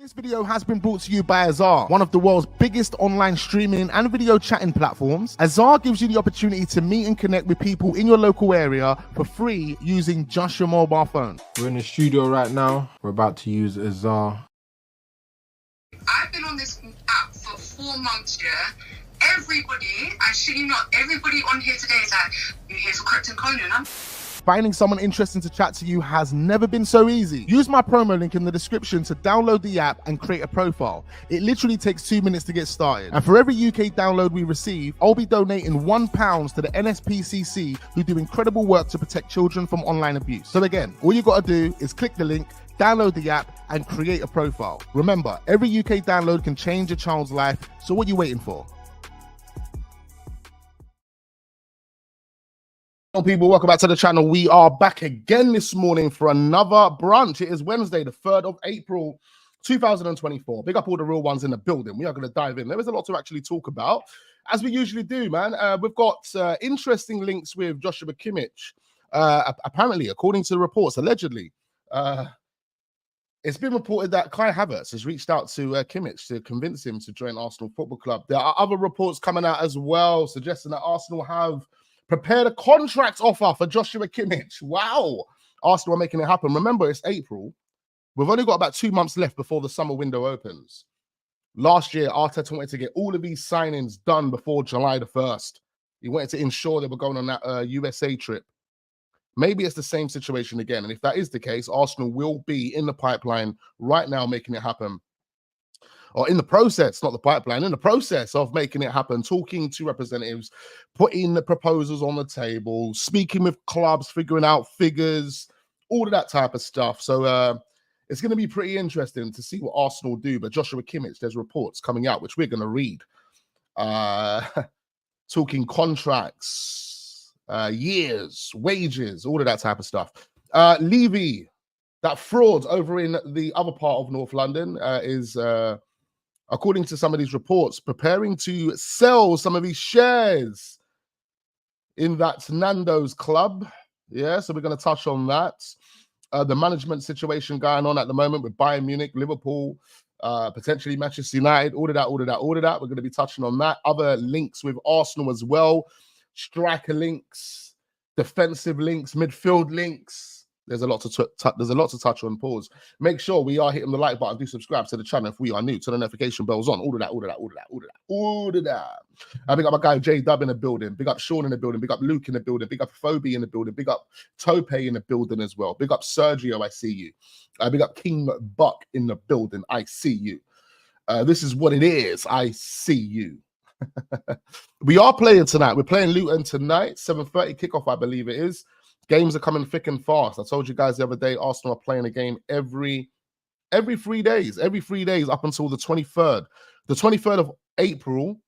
This video has been brought to you by Azar, one of the world's biggest online streaming and video chatting platforms. Azar gives you the opportunity to meet and connect with people in your local area for free using just your mobile phone. We're in the studio right now. We're about to use Azar. I've been on this app for 4 months, yeah? Everybody, I shit you not, everybody on here today is like, you here for Krypton Conan, huh? Finding someone interesting to chat to you has never been so easy. Use my promo link in the description to download the app and create a profile. It literally takes 2 minutes to get started. And for every UK download we receive, I'll be donating £1 to the NSPCC, who do incredible work to protect children from online abuse. So again, all you gotta do is click the link, download the app, and create a profile. Remember, every UK download can change a child's life, so what are you waiting for? Hello people, welcome back to the channel. We are back again this morning for another brunch. It is Wednesday, the 3rd of April, 2024. Big up all the real ones in the building. We are going to dive in. There is a lot to actually talk about, as we usually do, man. We've got interesting links with Joshua Kimmich. Apparently, according to the reports, allegedly, it's been reported that Kai Havertz has reached out to Kimmich to convince him to join Arsenal Football Club. There are other reports coming out as well, suggesting that Arsenal have prepared a contract offer for Joshua Kimmich. Wow. Arsenal are making it happen. Remember, it's April. We've only got about 2 months left before the summer window opens. Last year, Arteta wanted to get all of these signings done before July the 1st. He wanted to ensure they were going on that USA trip. Maybe it's the same situation again. And if that is the case, Arsenal will be in the pipeline right now making it happen. Or in the process, not the pipeline, in the process of making it happen, talking to representatives, putting the proposals on the table, speaking with clubs, figuring out figures, all of that type of stuff. So it's going to be pretty interesting to see what Arsenal do. But Joshua Kimmich, there's reports coming out, which we're going to read. Talking contracts, years, wages, all of that type of stuff. Levy, that fraud over in the other part of North London is... according to some of these reports, preparing to sell some of these shares in that Nando's club. Yeah, so we're going to touch on that. The management situation going on at the moment with Bayern Munich, Liverpool, potentially Manchester United, all of that. We're going to be touching on that. Other links with Arsenal as well. Striker links, defensive links, midfield links. There's a lot to touch on. Pause. Make sure we are hitting the like button. Do subscribe to the channel if we are new. Turn the notification bells on. All of that. I big up my guy J Dub in the building. Big up Sean in the building. Big up Luke in the building. Big up Phoebe in the building. Big up Tope in the building as well. Big up Sergio. I see you. Big up King Buck in the building. I see you. This is what it is. I see you. We are playing tonight. We're playing Luton tonight. 7:30 kickoff, I believe it is. Games are coming thick and fast. I told you guys the other day, Arsenal are playing a game every 3 days. Every 3 days up until the 23rd. The 23rd of April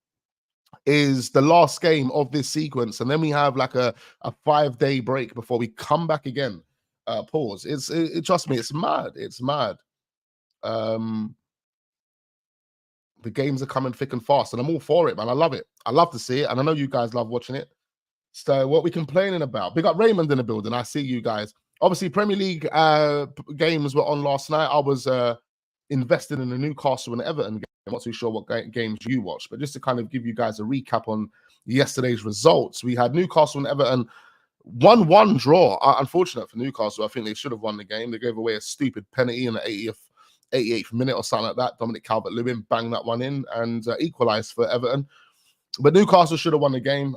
is the last game of this sequence. And then we have like a 5-day break before we come back again. Pause. Trust me, it's mad. It's mad. The games are coming thick and fast. And I'm all for it, man. I love it. I love to see it. And I know you guys love watching it. So what we complaining about? Big up Raymond in the building. I see you guys. Obviously, Premier League games were on last night. I was invested in the Newcastle and Everton game. I'm not too sure what games you watched, but just to kind of give you guys a recap on yesterday's results, we had Newcastle and Everton 1-1 draw. Unfortunate for Newcastle. I think they should have won the game. They gave away a stupid penalty in the 88th minute or something like that. Dominic Calvert-Lewin banged that one in and equalised for Everton. But Newcastle should have won the game.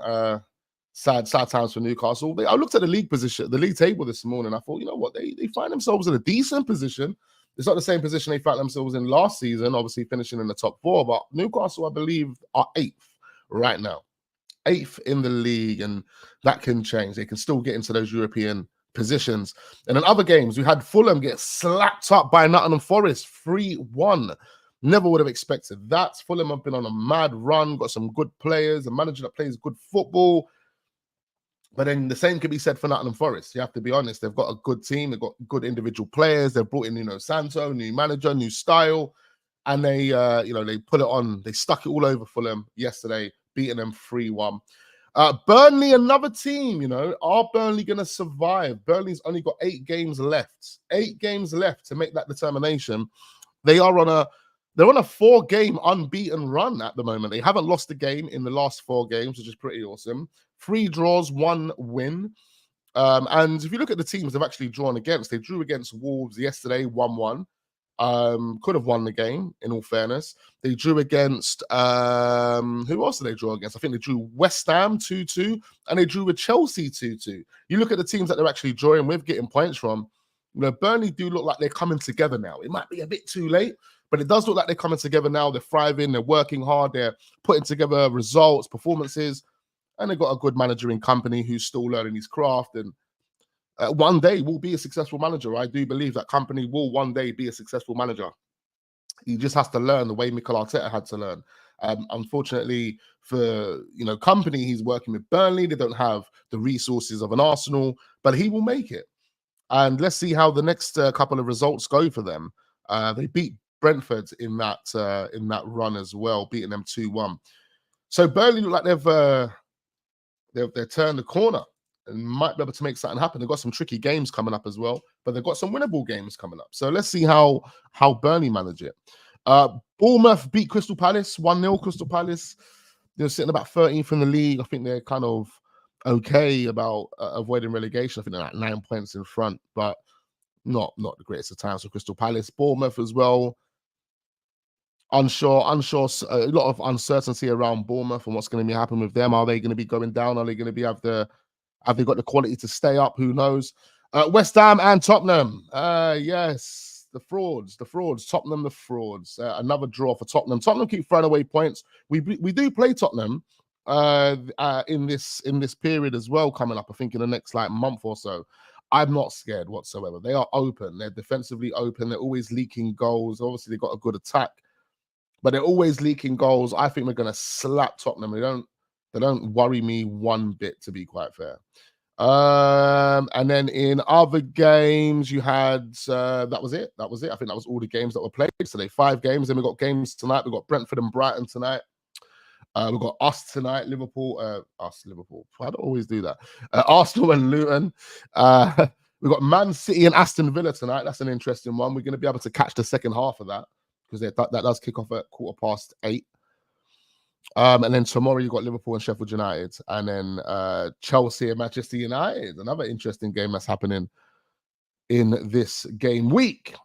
Sad times for Newcastle. I looked at the league position, the league table this morning. I thought, you know what? They find themselves in a decent position. It's not the same position they found themselves in last season, obviously finishing in the top 4. But Newcastle, I believe, are 8th right now. 8th in the league, and that can change. They can still get into those European positions. And in other games, we had Fulham get slapped up by Nottingham Forest 3-1. Never would have expected that. Fulham have been on a mad run, got some good players, a manager that plays good football. But then the same can be said for Nottingham Forest. You have to be honest. They've got a good team. They've got good individual players. They've brought in, Santo, new manager, new style. And they, they put it on. They stuck it all over Fulham yesterday, beating them 3-1. Burnley, another team, are Burnley going to survive? Burnley's only got 8 games left. 8 games left to make that determination. They're on a 4-game unbeaten run at the moment. They haven't lost a game in the last 4 games, which is pretty awesome. 3 draws, 1 win. And if you look at the teams they've actually drawn against, they drew against Wolves yesterday, 1-1. Could have won the game, in all fairness. They drew against who else did they draw against? I think they drew West Ham 2-2, and they drew with Chelsea 2-2. You look at the teams that they're actually drawing with, getting points from. You know, Burnley do look like they're coming together now. It might be a bit too late, but it does look like they're coming together now. They're thriving, they're working hard, they're putting together results, performances, and they've got a good manager in company who's still learning his craft, and one day will be a successful manager. I do believe that company will one day be a successful manager. He just has to learn the way Mikel Arteta had to learn. Unfortunately for company, he's working with Burnley. They don't have the resources of an Arsenal, but he will make it. And let's see how the next couple of results go for them. They beat Brentford in that run as well, beating them 2-1. So Burnley look like they've turned the corner and might be able to make something happen. They've got some tricky games coming up as well, but they've got some winnable games coming up. So let's see how Burnley manage it. Bournemouth beat Crystal Palace 1-0. Crystal Palace, they're sitting about 13th in the league. I think they're kind of okay about avoiding relegation. I think they're like 9 points in front, but not the greatest of times for Crystal Palace. Bournemouth as well. Unsure, a lot of uncertainty around Bournemouth and what's going to be happening with them. Are they going to be going down? Are they going to be have they got the quality to stay up? Who knows? West Ham and Tottenham. Yes, the frauds. Tottenham, the frauds. Another draw for Tottenham. Tottenham keep throwing away points. We do play Tottenham in this period as well coming up. I think in the next month or so. I'm not scared whatsoever. They are open. They're defensively open. They're always leaking goals. Obviously, they've got a good attack, but they're always leaking goals. I think we're going to slap Tottenham. They don't worry me one bit, to be quite fair. And then in other games, you had that was it. I think that was all the games that were played today. 5 games. Then we got games tonight. We got Brentford and Brighton tonight. We've got us tonight. Liverpool. I don't always do that. Arsenal and Luton. We've got Man City and Aston Villa tonight. That's an interesting one. We're going to be able to catch the second half of that, because that does kick off at 8:15. And then tomorrow you've got Liverpool and Sheffield United, and then Chelsea and Manchester United. Another interesting game that's happening in this game week.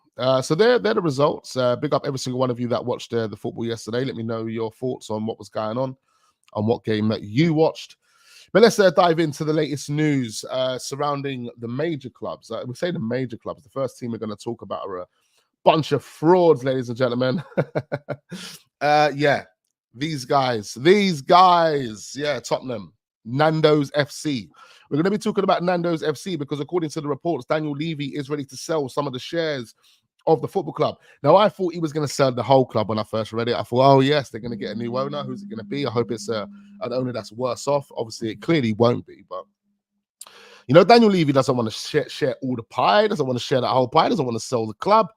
So they're the results. Big up every single one of you that watched the football yesterday. Let me know your thoughts on what was going on what game that you watched. But let's dive into the latest news surrounding the major clubs. We say the major clubs. The first team we're going to talk about are a bunch of frauds, ladies and gentlemen. These guys, Tottenham, Nando's FC. We're going to be talking about Nando's FC because according to the reports, Daniel Levy is ready to sell some of the shares of the football club. Now, I thought he was going to sell the whole club when I first read it. I thought, oh yes, they're going to get a new owner. Who's it going to be? I hope it's an owner that's worse off. Obviously, it clearly won't be, but Daniel Levy doesn't want to share all the pie, doesn't want to share that whole pie, doesn't want to sell the club.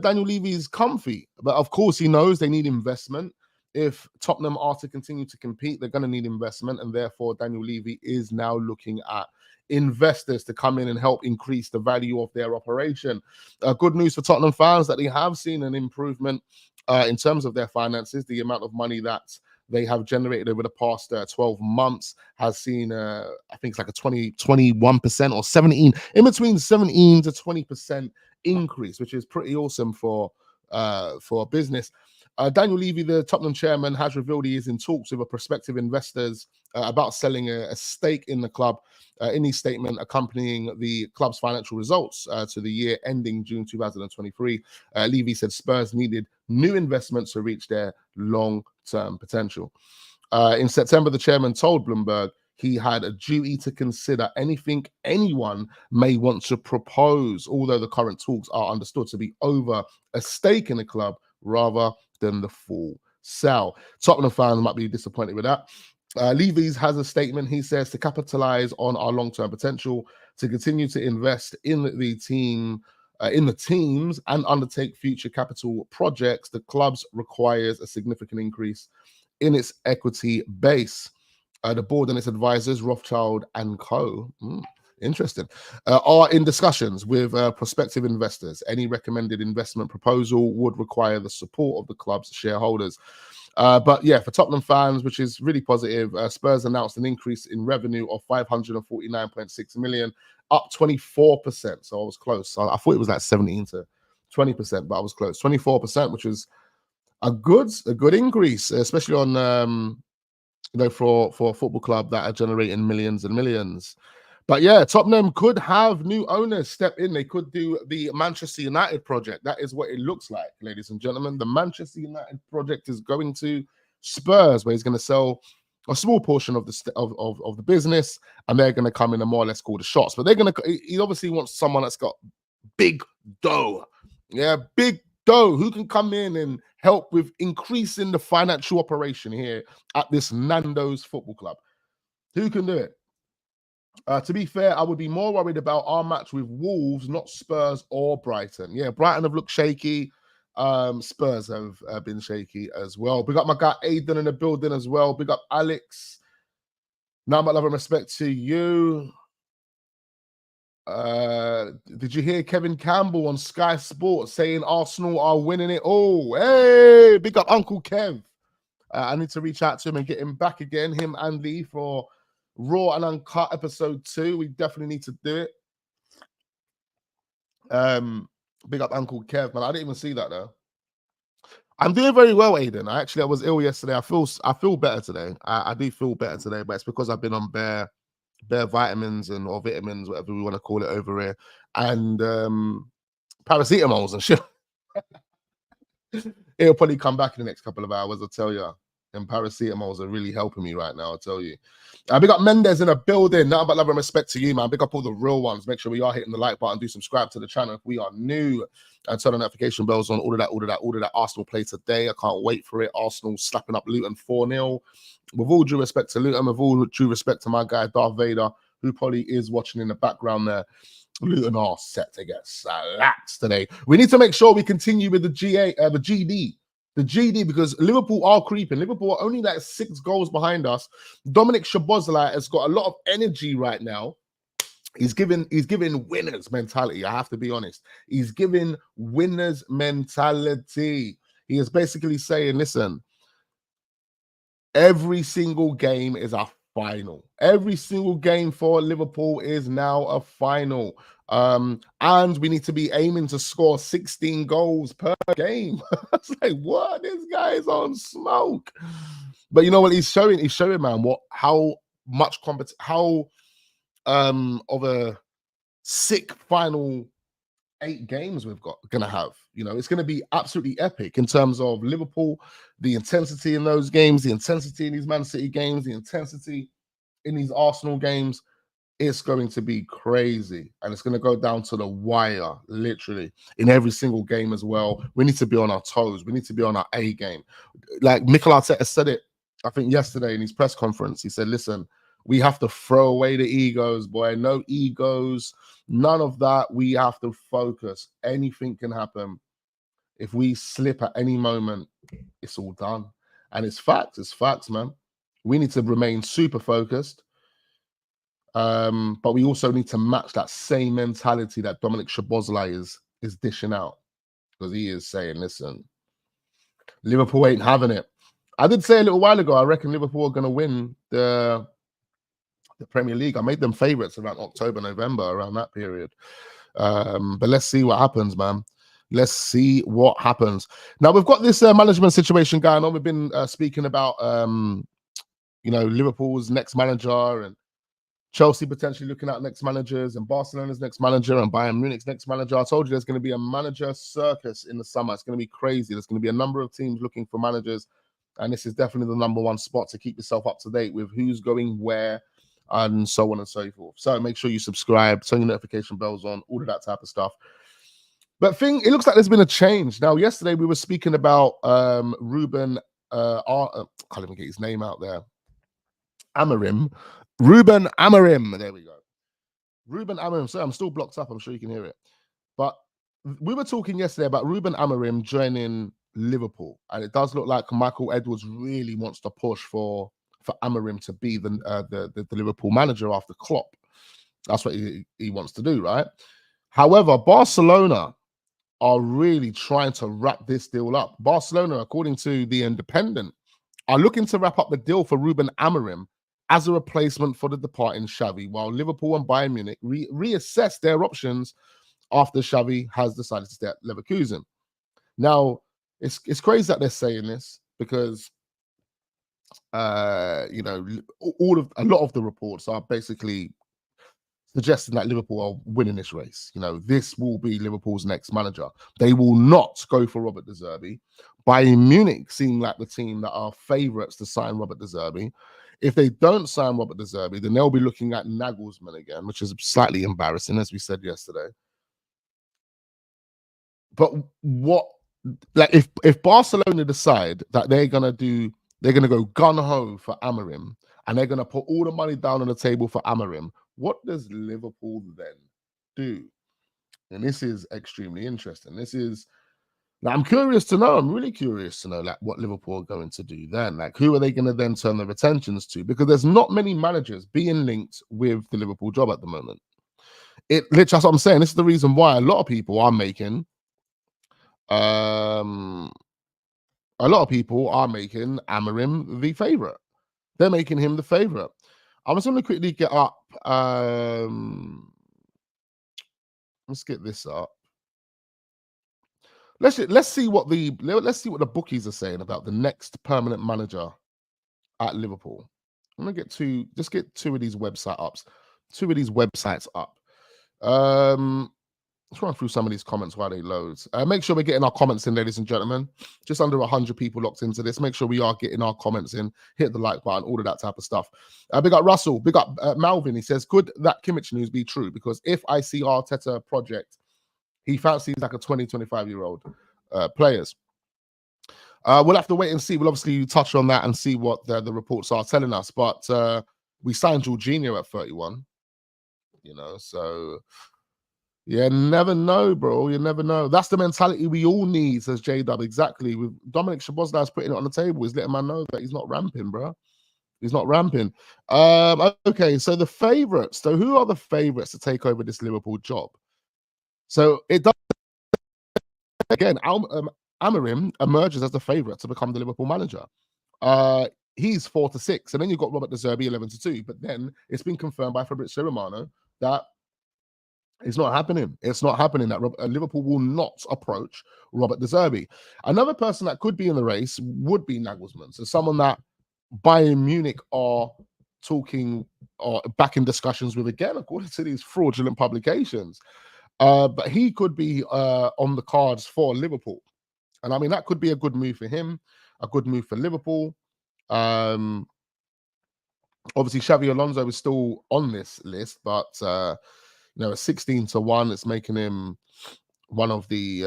Daniel Levy is comfy, but of course he knows they need investment. If Tottenham are to continue to compete, they're going to need investment, and therefore Daniel Levy is now looking at investors to come in and help increase the value of their operation. Good news for Tottenham fans that they have seen an improvement in terms of their finances. The amount of money that they have generated over the past 12 months has seen, I think it's like a 21% or 17, in between 17 to 20% increase, which is pretty awesome for business. Daniel Levy, the Tottenham chairman, has revealed he is in talks with prospective investors about selling a stake in the club. In his statement accompanying the club's financial results to the year ending June 2023, Levy said Spurs needed new investments to reach their long-term potential. In September, the chairman told Bloomberg he had a duty to consider anything anyone may want to propose, although the current talks are understood to be over a stake in the club rather than the full sell. Tottenham fans might be disappointed with that. Levy's has a statement. He says to capitalize on our long-term potential, to continue to invest in the teams and undertake future capital projects, the clubs requires a significant increase in its equity base. The board and its advisors, Rothschild and Co. Interesting. Are in discussions with prospective investors. Any recommended investment proposal would require the support of the club's shareholders. But yeah, for Tottenham fans, which is really positive, Spurs announced an increase in revenue of 549.6 million, up 24%. So I was close. I thought it was like 17 to 20%, but I was close. 24%, which is a good increase, especially on for a football club that are generating millions and millions. But yeah, Tottenham could have new owners step in. They could do the Manchester United project. That is what it looks like, ladies and gentlemen. The Manchester United project is going to Spurs, where he's going to sell a small portion of the business, and they're going to come in and more or less call the shots. But he obviously wants someone that's got big dough. Yeah, big dough, who can come in and help with increasing the financial operation here at this Nando's football club. Who can do it? To be fair, I would be more worried about our match with Wolves, not Spurs or Brighton. Yeah, Brighton have looked shaky. Spurs have been shaky as well. Big up my guy Aiden in the building as well. Big up Alex. Now, my love and respect to you. Did you hear Kevin Campbell on Sky Sports saying Arsenal are winning it all? Hey, big up Uncle Kev. I need to reach out to him and get him back again, him and Lee, for Raw and Uncut episode 2. We definitely need to do it. Big up Uncle Kev, man. I didn't even see that though. I'm doing very well, Aiden. I was ill yesterday. I feel better today. I do feel better today, but it's because I've been on bare vitamins or vitamins, whatever we want to call it over here, and paracetamols and shit. It'll probably come back in the next couple of hours, I'll tell you. And paracetamols are really helping me right now, I'll tell you. Big up Mendes in a building. Nothing but love and respect to you, man. Big up all the real ones. Make sure we are hitting the like button. Do subscribe to the channel if we are new. And turn on notification bells on. All of that Arsenal play today. I can't wait for it. Arsenal slapping up Luton 4-0. With all due respect to Luton, with all due respect to my guy Darth Vader, who probably is watching in the background there, Luton are set to get slapped today. We need to make sure we continue with the GD. The GD, because Liverpool are creeping. Liverpool are only like 6 goals behind us. Dominic Szoboszlai has got a lot of energy right now. He's giving winners mentality. I have to be honest. He's giving winners mentality. He is basically saying, listen, every single game is a final. Every single game for Liverpool is now a final. And we need to be aiming to score 16 goals per game. I was like, what? This guy is on smoke. But you know what he's showing? He's showing, man, how much competition, how of a sick final 8 games we've gonna have. You know, it's gonna be absolutely epic in terms of Liverpool, the intensity in those games, the intensity in these Man City games, the intensity in these Arsenal games. It's going to be crazy, and it's going to go down to the wire, literally, in every single game as well. We need to be on our toes. We need to be on our A game. Like Mikel Arteta said it, I think, yesterday in his press conference. He said, listen, we have to throw away the egos, boy. No egos, none of that. We have to focus. Anything can happen. If we slip at any moment, it's all done. And it's facts. It's facts, man. We need to remain super focused. But we also need to match that same mentality that Dominic Szoboszlai is dishing out, because he is saying, listen, Liverpool ain't having it. I did say a little while ago, I reckon Liverpool are going to win the Premier League. I made them favourites around October, November, around that period. But let's see what happens, man. Let's see what happens. Now, we've got this management situation going on. We've been speaking about, Liverpool's next manager, and Chelsea potentially looking at next managers, and Barcelona's next manager, and Bayern Munich's next manager. I told you there's going to be a manager circus in the summer. It's going to be crazy. There's going to be a number of teams looking for managers, and this is definitely the number one spot to keep yourself up to date with who's going where and so on and so forth. So make sure you subscribe, turn your notification bells on, all of that type of stuff. But it looks like there's been a change. Now, yesterday we were speaking about Ruben, can't even get his name out there, Ruben Amorim. There we go. Ruben Amorim. Sorry, I'm still blocked up. I'm sure you can hear it. But we were talking yesterday about Ruben Amorim joining Liverpool. And it does look like Michael Edwards really wants to push for Amorim to be the Liverpool manager after Klopp. That's what he wants to do, right? However, Barcelona are really trying to wrap this deal up. Barcelona, according to The Independent, are looking to wrap up the deal for Ruben Amorim as a replacement for the departing Xavi, while Liverpool and Bayern Munich reassess their options after Xavi has decided to stay at Leverkusen. Now, it's crazy that they're saying this because a lot of the reports are basically suggesting that Liverpool are winning this race. This will be Liverpool's next manager. They will not go for Robert De Zerbi. Bayern Munich seem like the team that are favourites to sign Robert De Zerbi. If they don't sign Robert De Zerbi, then they'll be looking at Nagelsmann again, which is slightly embarrassing, as we said yesterday. But if Barcelona decide that they're gonna go gun ho for Amorim and they're gonna put all the money down on the table for Amorim, what does Liverpool then do? And this is extremely interesting. I'm curious to know. I'm really curious to know what Liverpool are going to do then. Who are they going to then turn their attentions to? Because there's not many managers being linked with the Liverpool job at the moment. That's what I'm saying. This is the reason why a lot of people are making Amorim the favorite. They're making him the favorite. I was going to quickly get up. Let's get this up. Let's see what the bookies are saying about the next permanent manager at Liverpool. I'm gonna get two of these websites up. Let's run through some of these comments while they load. Make sure we're getting our comments in, ladies and gentlemen. Just under 100 people locked into this. Make sure we are getting our comments in. Hit the like button, all of that type of stuff. Big up Russell. Big up Malvin. He says, could that Kimmich news be true? Because if I see Arteta project, he fancies like a 20, 25-year-old players. We'll have to wait and see. We'll obviously touch on that and see what the reports are telling us. But we signed Jorginho at 31. So you never know, bro. You never know. That's the mentality we all need, says J-Dub. Exactly. With Dominic Szoboszlai's putting it on the table. He's letting man know that he's not ramping, bro. He's not ramping. Okay, so the favourites. So who are the favourites to take over this Liverpool job? So it does again. Amorim emerges as the favourite to become the Liverpool manager. He's 4-6, and then you've got Robert De Zerbi 11-2. But then it's been confirmed by Fabrizio Romano that it's not happening. It's not happening that Liverpool will not approach Robert De Zerbi. Another person that could be in the race would be Nagelsmann. So someone that Bayern Munich are talking or back in discussions with again, according to these fraudulent publications. But he could be on the cards for Liverpool. And I mean, that could be a good move for him, a good move for Liverpool. Obviously, Xavi Alonso is still on this list, but at 16-1, it's making him one of the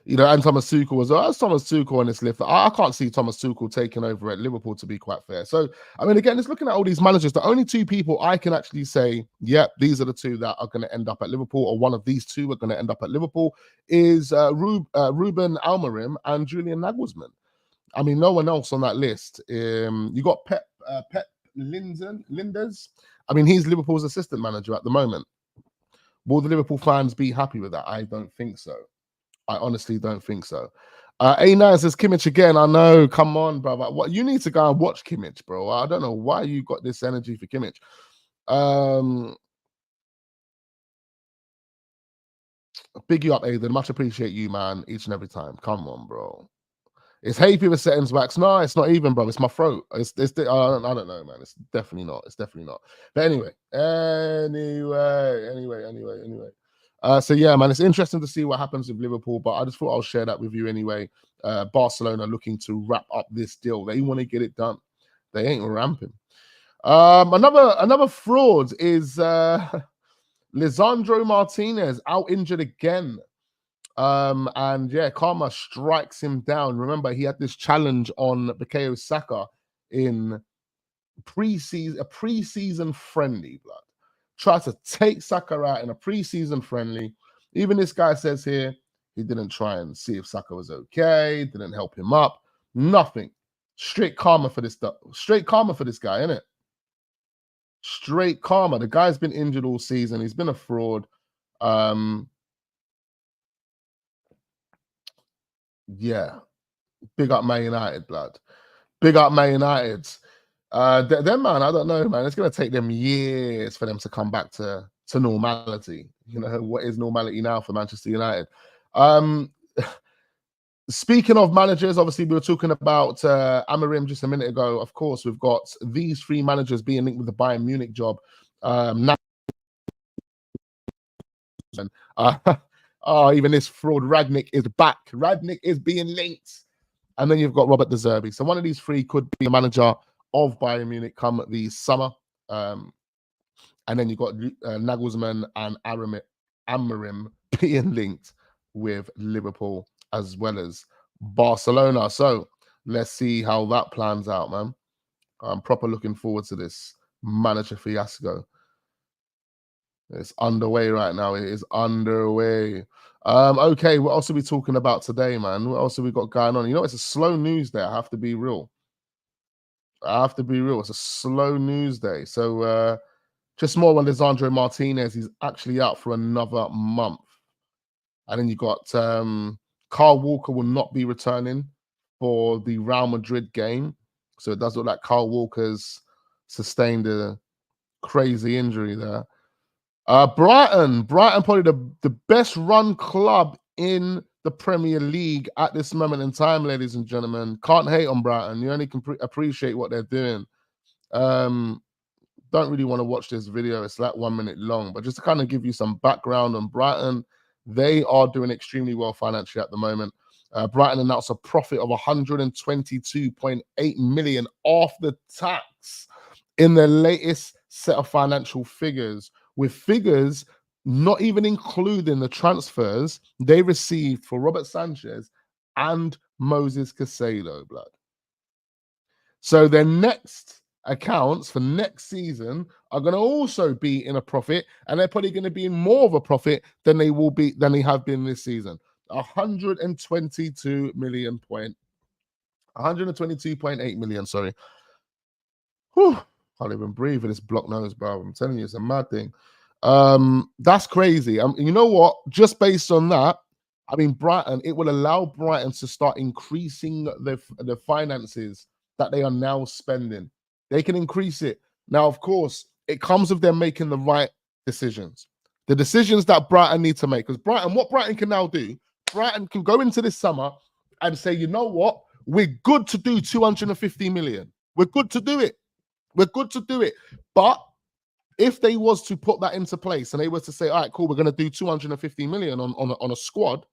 and Thomas Tuchel as well. As Thomas Tuchel on this list, I can't see Thomas Tuchel taking over at Liverpool, to be quite fair. So, I mean, again, it's looking at all these managers. The only two people I can actually say, yep, these are the two that are going to end up at Liverpool, or one of these two are going to end up at Liverpool, is Ruben Amorim and Julian Nagelsmann. I mean, no one else on that list. You got Pep Linders. I mean, he's Liverpool's assistant manager at the moment. Will the Liverpool fans be happy with that? I don't think so. I honestly don't think so. A9 says Kimmich again. I know. Come on, brother. What you need to go and watch Kimmich, bro. I don't know why you got this energy for Kimmich. Big you up, Aiden. Much appreciate you, man. Each and every time. Come on, bro. It's hay fever settings wax. No, it's not even, bro. It's my throat. I don't know, man. It's definitely not. It's definitely not. But anyway. So yeah, man, it's interesting to see what happens with Liverpool, but I just thought I'll share that with you anyway. Barcelona looking to wrap up this deal. They want to get it done. They ain't ramping. Another fraud is Lisandro Martinez out injured again. And yeah, Karma strikes him down. Remember, he had this challenge on Bukayo Saka in a preseason friendly, blood. Tried to take Saka out in a preseason friendly. Even this guy says here, he didn't try and see if Saka was okay, didn't help him up. Nothing. Straight karma for this guy, innit? Straight karma. The guy's been injured all season. He's been a fraud. Yeah. Big up Man United, blood. Big up Man United. Them, man, I don't know, man. It's going to take them years for them to come back to normality. You know, what is normality now for Manchester United? Speaking of managers, obviously, we were talking about Amorim just a minute ago. Of course, we've got these three managers being linked with the Bayern Munich job. Even this fraud, Ragnick, is back. Ragnick is being linked. And then you've got Robert De Zerbi. So one of these three could be a manager of Bayern Munich come the summer. And then you've got Nagelsmann and Amorim being linked with Liverpool as well as Barcelona. So let's see how that plans out, man. I'm proper looking forward to this manager fiasco. It's underway right now. It is underway. Okay, what else are we talking about today, man? What else have we got going on? You know, it's a slow news day. I have to be real. It's a slow news day. So just more on Lisandro Martinez. He's actually out for another month. And then you got Kyle Walker will not be returning for the Real Madrid game. So it does look like Kyle Walker's sustained a crazy injury there. Brighton probably the best run club in the Premier League at this moment in time, ladies and gentlemen. Can't hate on Brighton. You only can appreciate what they're doing. Don't really want to watch this video. It's like 1 minute long, but just to kind of give you some background on Brighton, they are doing extremely well financially at the moment. Brighton announced a profit of 122.8 million after tax in their latest set of financial figures, with figures not even including the transfers they received for Robert Sanchez and Moses Caicedo, blood. So their next accounts for next season are going to also be in a profit, and they're probably going to be in more of a profit than they have been this season. 122.8 million, sorry. Whew. Can't even breathe with this block nose, bro. I'm telling you, it's a mad thing. That's crazy. You know what? Just based on that, I mean, Brighton, it will allow Brighton to start increasing the finances that they are now spending. They can increase it. Now, of course, it comes with them making the right decisions. The decisions that Brighton need to make. Because what Brighton can now do, Brighton can go into this summer and say, you know what? We're good to do 250 million. We're good to do it. But if they was to put that into place and they was to say, all right, cool, we're going to do 250 million on a squad,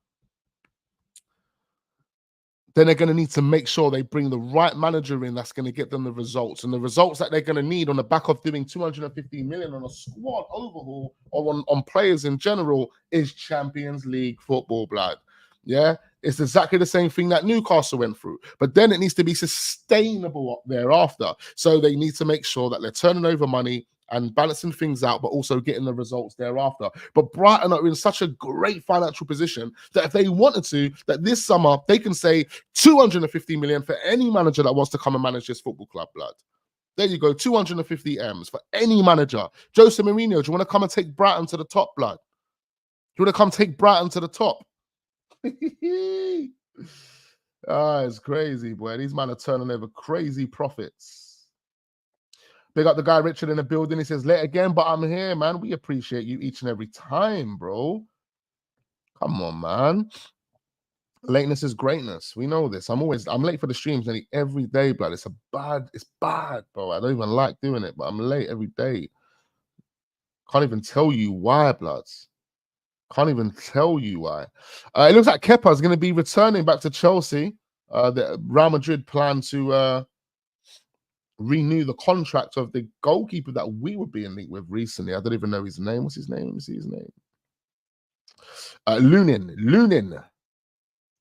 then they're going to need to make sure they bring the right manager in that's going to get them the results. And the results that they're going to need on the back of doing 250 million on a squad overhaul or on players in general is Champions League football, blood. Yeah, it's exactly the same thing that Newcastle went through. But then it needs to be sustainable up thereafter. So they need to make sure that they're turning over money and balancing things out, but also getting the results thereafter. But Brighton are in such a great financial position that if they wanted to, that this summer they can say 250 million for any manager that wants to come and manage this football club, blood. There you go, 250 M's for any manager. Jose Mourinho, do you want to come and take Brighton to the top, blood? Do you want to come take Brighton to the top? It's crazy, boy. These men are turning over crazy profits. Big up the guy Richard in the building. He says, late again, but I'm here, man. We appreciate you each and every time, bro. Come on, man. Lateness is greatness. We know this. I'm late for the streams nearly every day, blood. It's bad, bro. I don't even like doing it, but I'm late every day. Can't even tell you why, bloods. Can't even tell you why. It looks like Kepa is going to be returning back to Chelsea. The Real Madrid plan to renew the contract of the goalkeeper that we were being linked with recently. I don't even know his name. What's his name? Let me see his name. Lunin.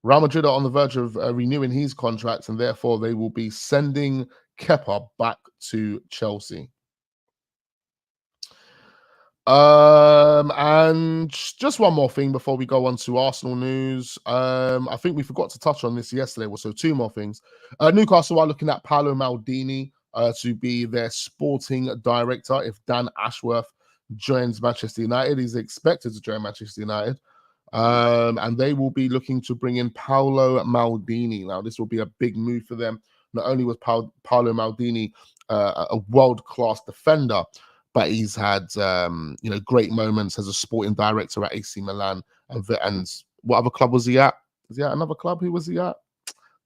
Real Madrid are on the verge of renewing his contract, and therefore they will be sending Kepa back to Chelsea. And just one more thing before we go on to Arsenal news. I think we forgot to touch on this yesterday. So two more things. Newcastle are looking at Paolo Maldini to be their sporting director if Dan Ashworth joins Manchester United. He's expected to join Manchester United. And they will be looking to bring in Paolo Maldini. Now, this will be a big move for them. Not only was Paolo Maldini a world-class defender, but he's had great moments as a sporting director at AC Milan. And what other club was he at? Was he at another club? Who was he at?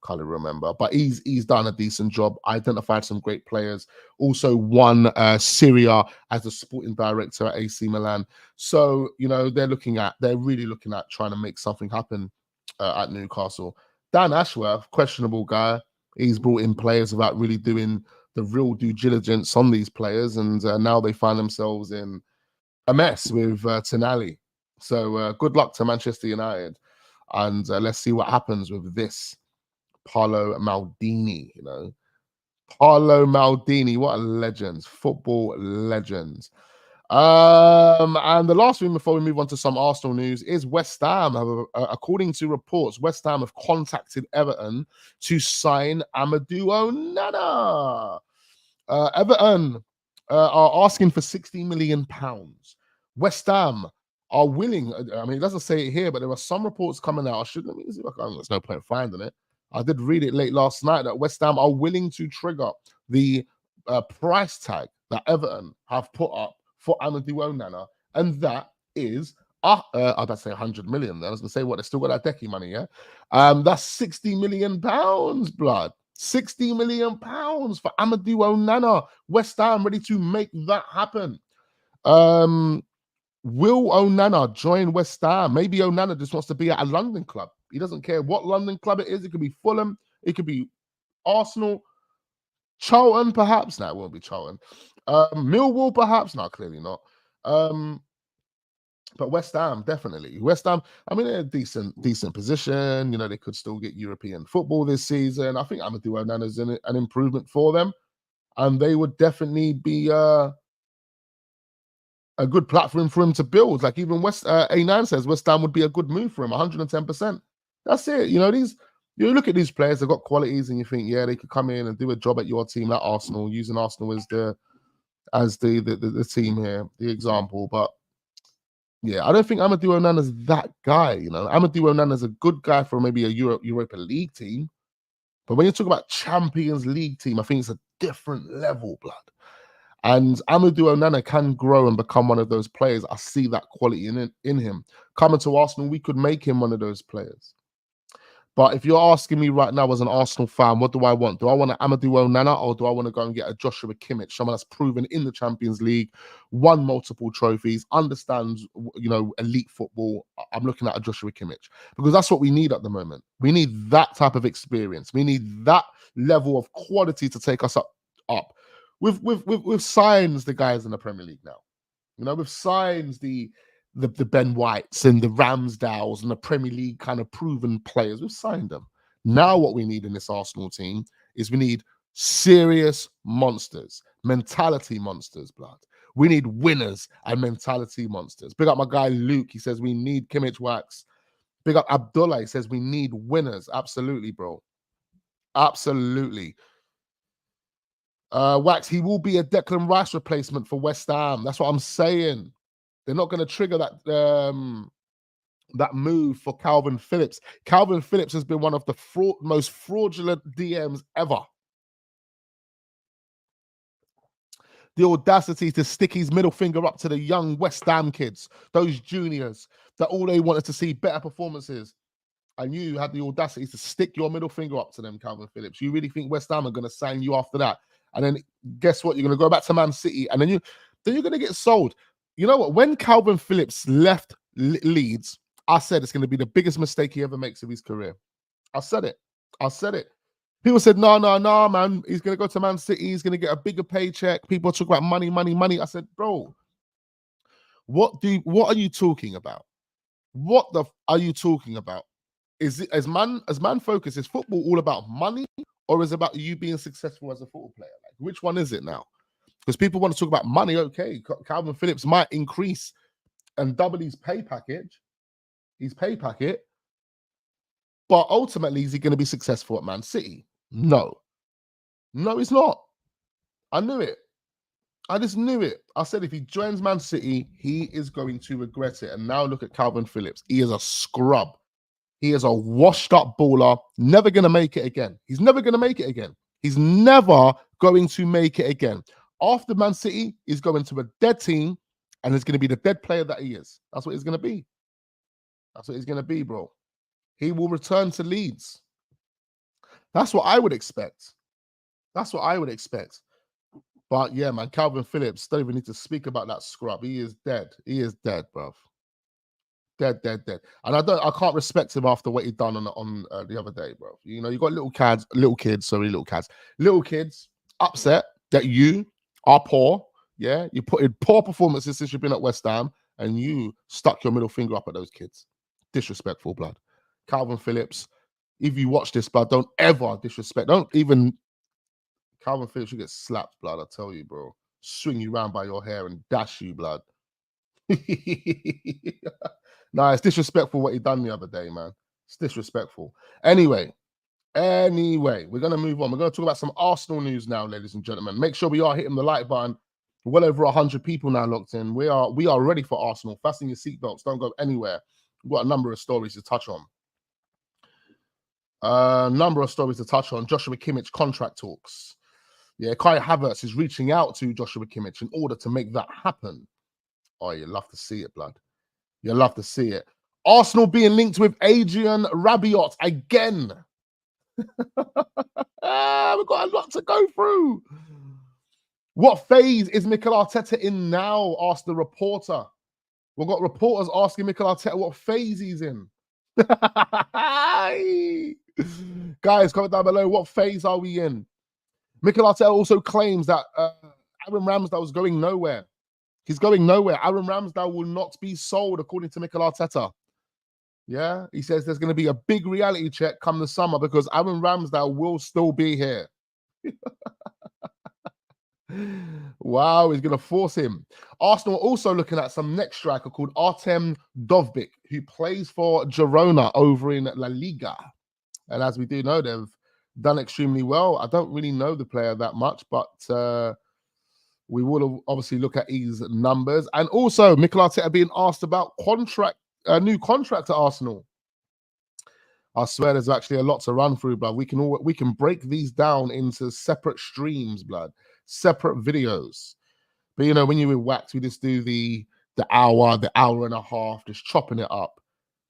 Can't even remember. But he's done a decent job, identified some great players, also won Syria as a sporting director at AC Milan. So, they're really looking at trying to make something happen at Newcastle. Dan Ashworth, questionable guy. He's brought in players without really doing the real due diligence on these players, and now they find themselves in a mess with Tonali. So good luck to Manchester United, and let's see what happens with this Paolo Maldini. Paolo Maldini, what a legend, football legend. And the last thing before we move on to some Arsenal news is West Ham. According to reports, West Ham have contacted Everton to sign Amadou Onana. Everton are asking for £60 million. West Ham are willing. I mean, it doesn't say it here, but there are some reports coming out. Let me see if there's no point finding it. I did read it late last night that West Ham are willing to trigger the price tag that Everton have put up for Amadou Onana, and that is, I'd say 100 million. I was going to say, what, they still got that Decky money, yeah? That's £60 million, blood. £60 million for Amadou Onana. West Ham ready to make that happen. Will Onana join West Ham? Maybe Onana just wants to be at a London club. He doesn't care what London club it is. It could be Fulham. It could be Arsenal. Charlton, perhaps. No, it won't be Charlton. Millwall, perhaps. No, clearly not. But West Ham, definitely. West Ham, I mean, they're a decent position. They could still get European football this season. I think Amadou Onana is an improvement for them. And they would definitely be a good platform for him to build. Like even A9 says, West Ham would be a good move for him, 110%. That's it. You look at these players, they've got qualities, and you think, yeah, they could come in and do a job at your team, like Arsenal, using Arsenal as the team here, the example. But yeah, I don't think Amadou Onana is that guy. Amadou Onana is a good guy for maybe a Europa League team. But when you talk about Champions League team, I think it's a different level, blood. And Amadou Onana can grow and become one of those players. I see that quality in him. Coming to Arsenal, we could make him one of those players. But if you're asking me right now as an Arsenal fan, what do I want? Do I want an Amadou Onana, or do I want to go and get a Joshua Kimmich, someone that's proven in the Champions League, won multiple trophies, understands, elite football? I'm looking at a Joshua Kimmich because that's what we need at the moment. We need that type of experience. We need that level of quality to take us up. We've signed the guys in the Premier League now. We've signed the Ben Whites and the Ramsdales and the Premier League kind of proven players. We've signed them. Now what we need in this Arsenal team is we need serious monsters, mentality monsters, blood. We need winners and mentality monsters. Big up my guy Luke. He says we need Kimmich Wax. Big up Abdullah. He says we need winners. Absolutely, bro. Absolutely. Wax, he will be a Declan Rice replacement for West Ham. That's what I'm saying. They're not going to trigger that move for Calvin Phillips. Calvin Phillips has been one of the most fraudulent DMs ever. The audacity to stick his middle finger up to the young West Ham kids, those juniors, that all they wanted to see better performances. And you had the audacity to stick your middle finger up to them, Calvin Phillips. You really think West Ham are going to sign you after that? And then guess what? You're going to go back to Man City, and then you're going to get sold. You know what? When Calvin Phillips left Leeds, I said it's going to be the biggest mistake he ever makes of his career. I said it. People said, no, man. He's going to go to Man City. He's going to get a bigger paycheck. People talk about money. I said, bro, what are you talking about? What are you talking about? Is it as man focus? Is football all about money, or is it about you being successful as a football player? Like, which one is it now? Because people want to talk about money. Okay, Calvin Phillips might increase and double his pay packet, but ultimately, is he going to be successful at Man City? No, he's not. I knew it. I just knew it. I said if he joins Man City, he is going to regret it. And now look at Calvin Phillips. He is a scrub. He is a washed-up baller. Never going to make it again. He's never going to make it again. He's never going to make it again. After Man City, he's going to a dead team, and he's going to be the dead player that he is. That's what he's going to be. That's what he's going to be, bro. He will return to Leeds. That's what I would expect. That's what I would expect. But yeah, man, Calvin Phillips, don't even need to speak about that scrub. He is dead. He is dead, bruv. Dead. And I can't respect him after what he done on the other day, bro. You know, you got little kids upset that you are poor. Yeah, you put in poor performances since you've been at West Ham, and you stuck your middle finger up at those kids. Disrespectful, blood. Calvin Phillips, if you watch this, blood, don't ever disrespect. Don't even. Calvin Phillips, you get slapped, blood. I tell you, bro. Swing you round by your hair and dash you, blood. Nah, it's disrespectful what he done the other day, man. It's disrespectful. Anyway, we're going to move on. We're going to talk about some Arsenal news now, ladies and gentlemen. Make sure we are hitting the like button. Well over 100 people now locked in. We are ready for Arsenal. Fasten your seatbelts. Don't go anywhere. We've got a number of stories to touch on. Joshua Kimmich contract talks. Yeah, Kai Havertz is reaching out to Joshua Kimmich in order to make that happen. Oh, you love to see it, blood. You love to see it. Arsenal being linked with Adrian Rabiot again. We've got a lot to go through. What phase is Mikel Arteta in now? Asked the reporter. We've got reporters asking Mikel Arteta what phase he's in. Guys, comment down below. What phase are we in? Mikel Arteta also claims that Aaron Ramsdale is going nowhere. He's going nowhere. Aaron Ramsdale will not be sold, according to Mikel Arteta. Yeah, he says there's going to be a big reality check come the summer because Aaron Ramsdale will still be here. Wow, he's going to force him. Arsenal are also looking at some next striker called Artem Dovbyk, who plays for Girona over in La Liga. And as we do know, they've done extremely well. I don't really know the player that much, but we will obviously look at his numbers. And also, Mikel Arteta being asked about a new contract at Arsenal. I swear there's actually a lot to run through, blood. We can break these down into separate streams, blood, separate videos. But you know, when you're with Wax, we just do the hour and a half, just chopping it up.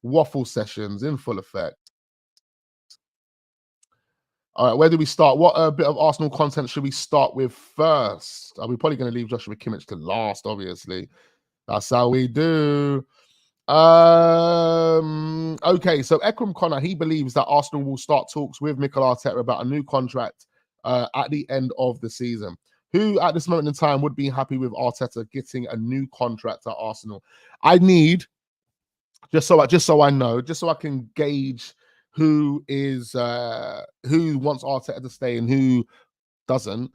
Waffle sessions in full effect. All right, where do we start? What bit of Arsenal content should we start with first? We're probably going to leave Joshua Kimmich to last, obviously. That's how we do. Okay, so Ekram Connor, he believes that Arsenal will start talks with Mikel Arteta about a new contract at the end of the season. Who at this moment in time would be happy with Arteta getting a new contract at Arsenal? I need, just so I know, just so I can gauge who wants Arteta to stay and who doesn't,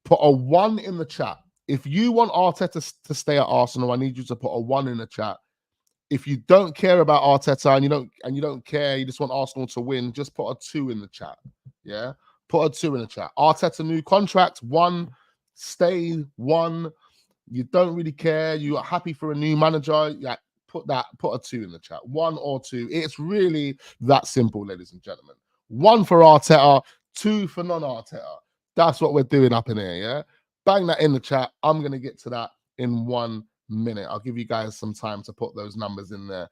put a 1 in the chat. If you want Arteta to stay at Arsenal, I need you to put a 1 in the chat. If you don't care about Arteta and you don't care, you just want Arsenal to win, just put a 2 in the chat. Yeah, put a 2 in the chat. Arteta new contract, 1. Stay, 1. You don't really care. You are happy for a new manager. Yeah, put a 2 in the chat. 1 or 2. It's really that simple, ladies and gentlemen. 1 for Arteta, 2 for non-Arteta. That's what we're doing up in here. Yeah, bang that in the chat. I'm gonna get to that in 1 minute. I'll give you guys some time to put those numbers in there.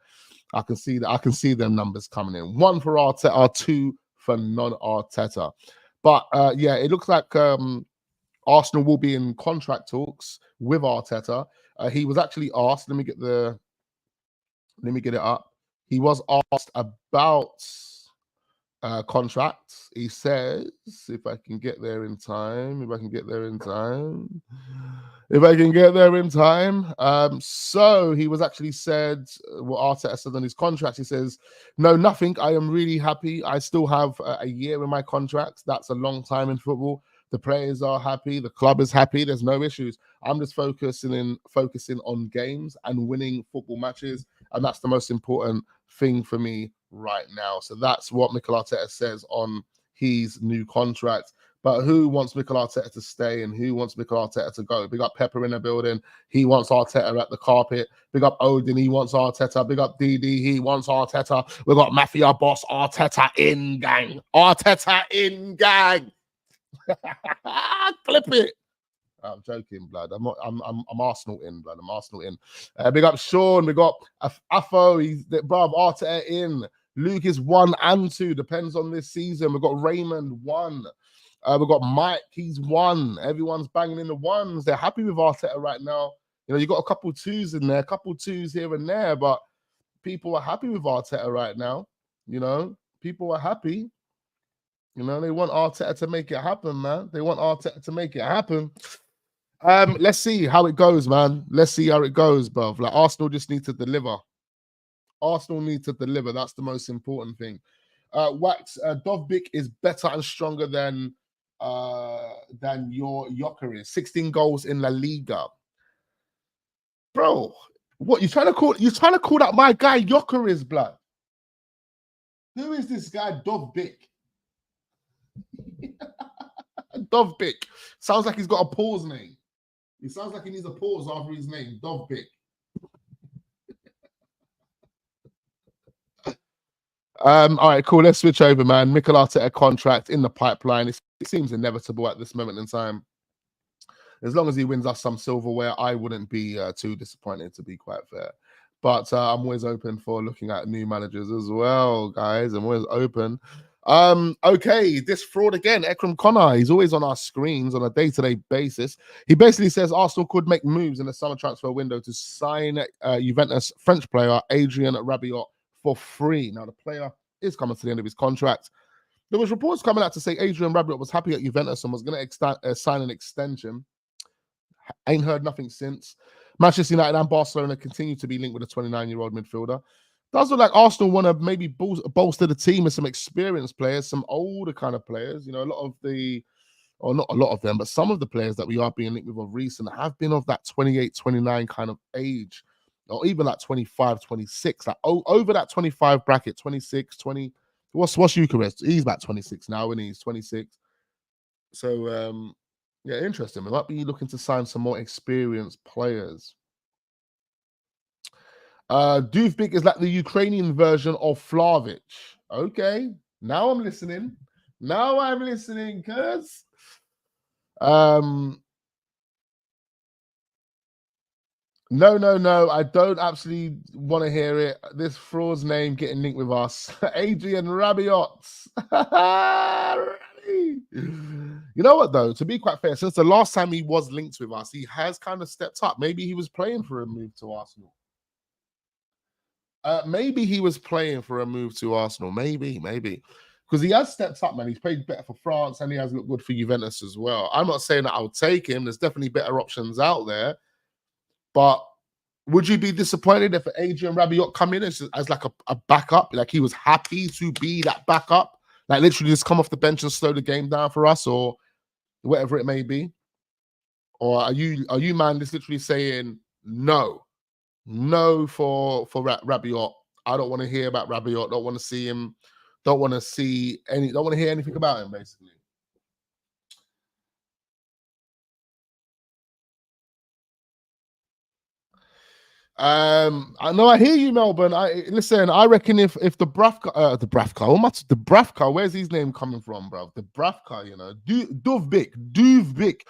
I can see them numbers coming in. 1 for Arteta, 2 for non-Arteta. But yeah, it looks like Arsenal will be in contract talks with Arteta. He was actually asked. Let me get it up. He was asked about contracts. He says, if I can get there in time. So he was actually said what Arteta said on his contract. He says, no, nothing. I am really happy. I still have a year in my contract. That's a long time in football. The players are happy. The club is happy. There's no issues. I'm just focusing on games and winning football matches. And that's the most important thing for me right now. So that's what Mikel Arteta says on his new contract. But who wants Mikel Arteta to stay and who wants Mikel Arteta to go? Big up Pepper in the building. He wants Arteta at the carpet. Big up Odin. He wants Arteta. Big up DD. He wants Arteta. We got Mafia boss Arteta in, gang. Arteta in, gang. Clip it. I'm joking, blood. I'm Arsenal in, blood. I'm Arsenal in. Big up Sean. We got Afo. He's bruv. Arteta in. Luke is 1 and 2. Depends on this season. We've got Raymond 1. We've got Mike. He's 1. Everyone's banging in the 1s. They're happy with Arteta right now. You know, you got a couple 2s in there, a couple 2s here and there, but people are happy with Arteta right now. You know, people are happy. You know, they want Arteta to make it happen, man. They want Arteta to make it happen. Let's see how it goes, man. Let's see how it goes, bruv. Like, Arsenal just need to deliver. Arsenal need to deliver. That's the most important thing. Wax, Dovbyk is better and stronger than your Gyökeres. 16 goals in La Liga. Bro, what you trying to call that my guy Gyökeres, blood? Who is this guy Dovbyk? Dovbyk. Sounds like he's got a pause name. He sounds like he needs a pause after his name. Dovbyk. All right, cool. Let's switch over, man. Mikel Arteta contract in the pipeline. It seems inevitable at this moment in time. As long as he wins us some silverware, I wouldn't be too disappointed, to be quite fair. But I'm always open for looking at new managers as well, guys. I'm always open. Okay, this fraud again. Ekrem Connor, he's always on our screens on a day-to-day basis. He basically says Arsenal could make moves in the summer transfer window to sign Juventus French player Adrien Rabiot for free. Now, the player is coming to the end of his contract. There was reports coming out to say Adrien Rabiot was happy at Juventus and was going to sign an extension. Ain't heard nothing since. Manchester United and Barcelona continue to be linked with a 29-year-old midfielder. Does look like Arsenal want to maybe bolster the team with some experienced players, some older kind of players. You know, a lot of the, or not a lot of them, but some of the players that we are being linked with of recent have been of that 28, 29 kind of age, or even like 25, 26, like over that 25 bracket, 26, 20. What's Gyökeres? He's about 26 now, and he's 26. So, yeah, interesting. We might be looking to sign some more experienced players. Duvbik is like the Ukrainian version of Vlahovic. Okay, now I'm listening. Now I'm listening, cuz. No. I don't actually want to hear it. This fraud's name getting linked with us. Adrien Rabiot. You know what, though? To be quite fair, since the last time he was linked with us, he has kind of stepped up. Maybe he was playing for a move to Arsenal. Maybe he was playing for a move to Arsenal. Maybe. Because he has stepped up, man. He's played better for France and he has looked good for Juventus as well. I'm not saying that I'll take him. There's definitely better options out there. But would you be disappointed if Adrien Rabiot come in as like a backup? Like he was happy to be that backup? Like literally just come off the bench and slow the game down for us or whatever it may be? Or are you man, just literally saying no? No for Rabiot. I don't want to hear about Rabiot. Don't want to see him. Don't want to hear anything about him, basically. I know I hear you, Melbourne. Listen, I reckon if the Bravka, where's his name coming from, bro? The Bravka, you know, Duvbyk.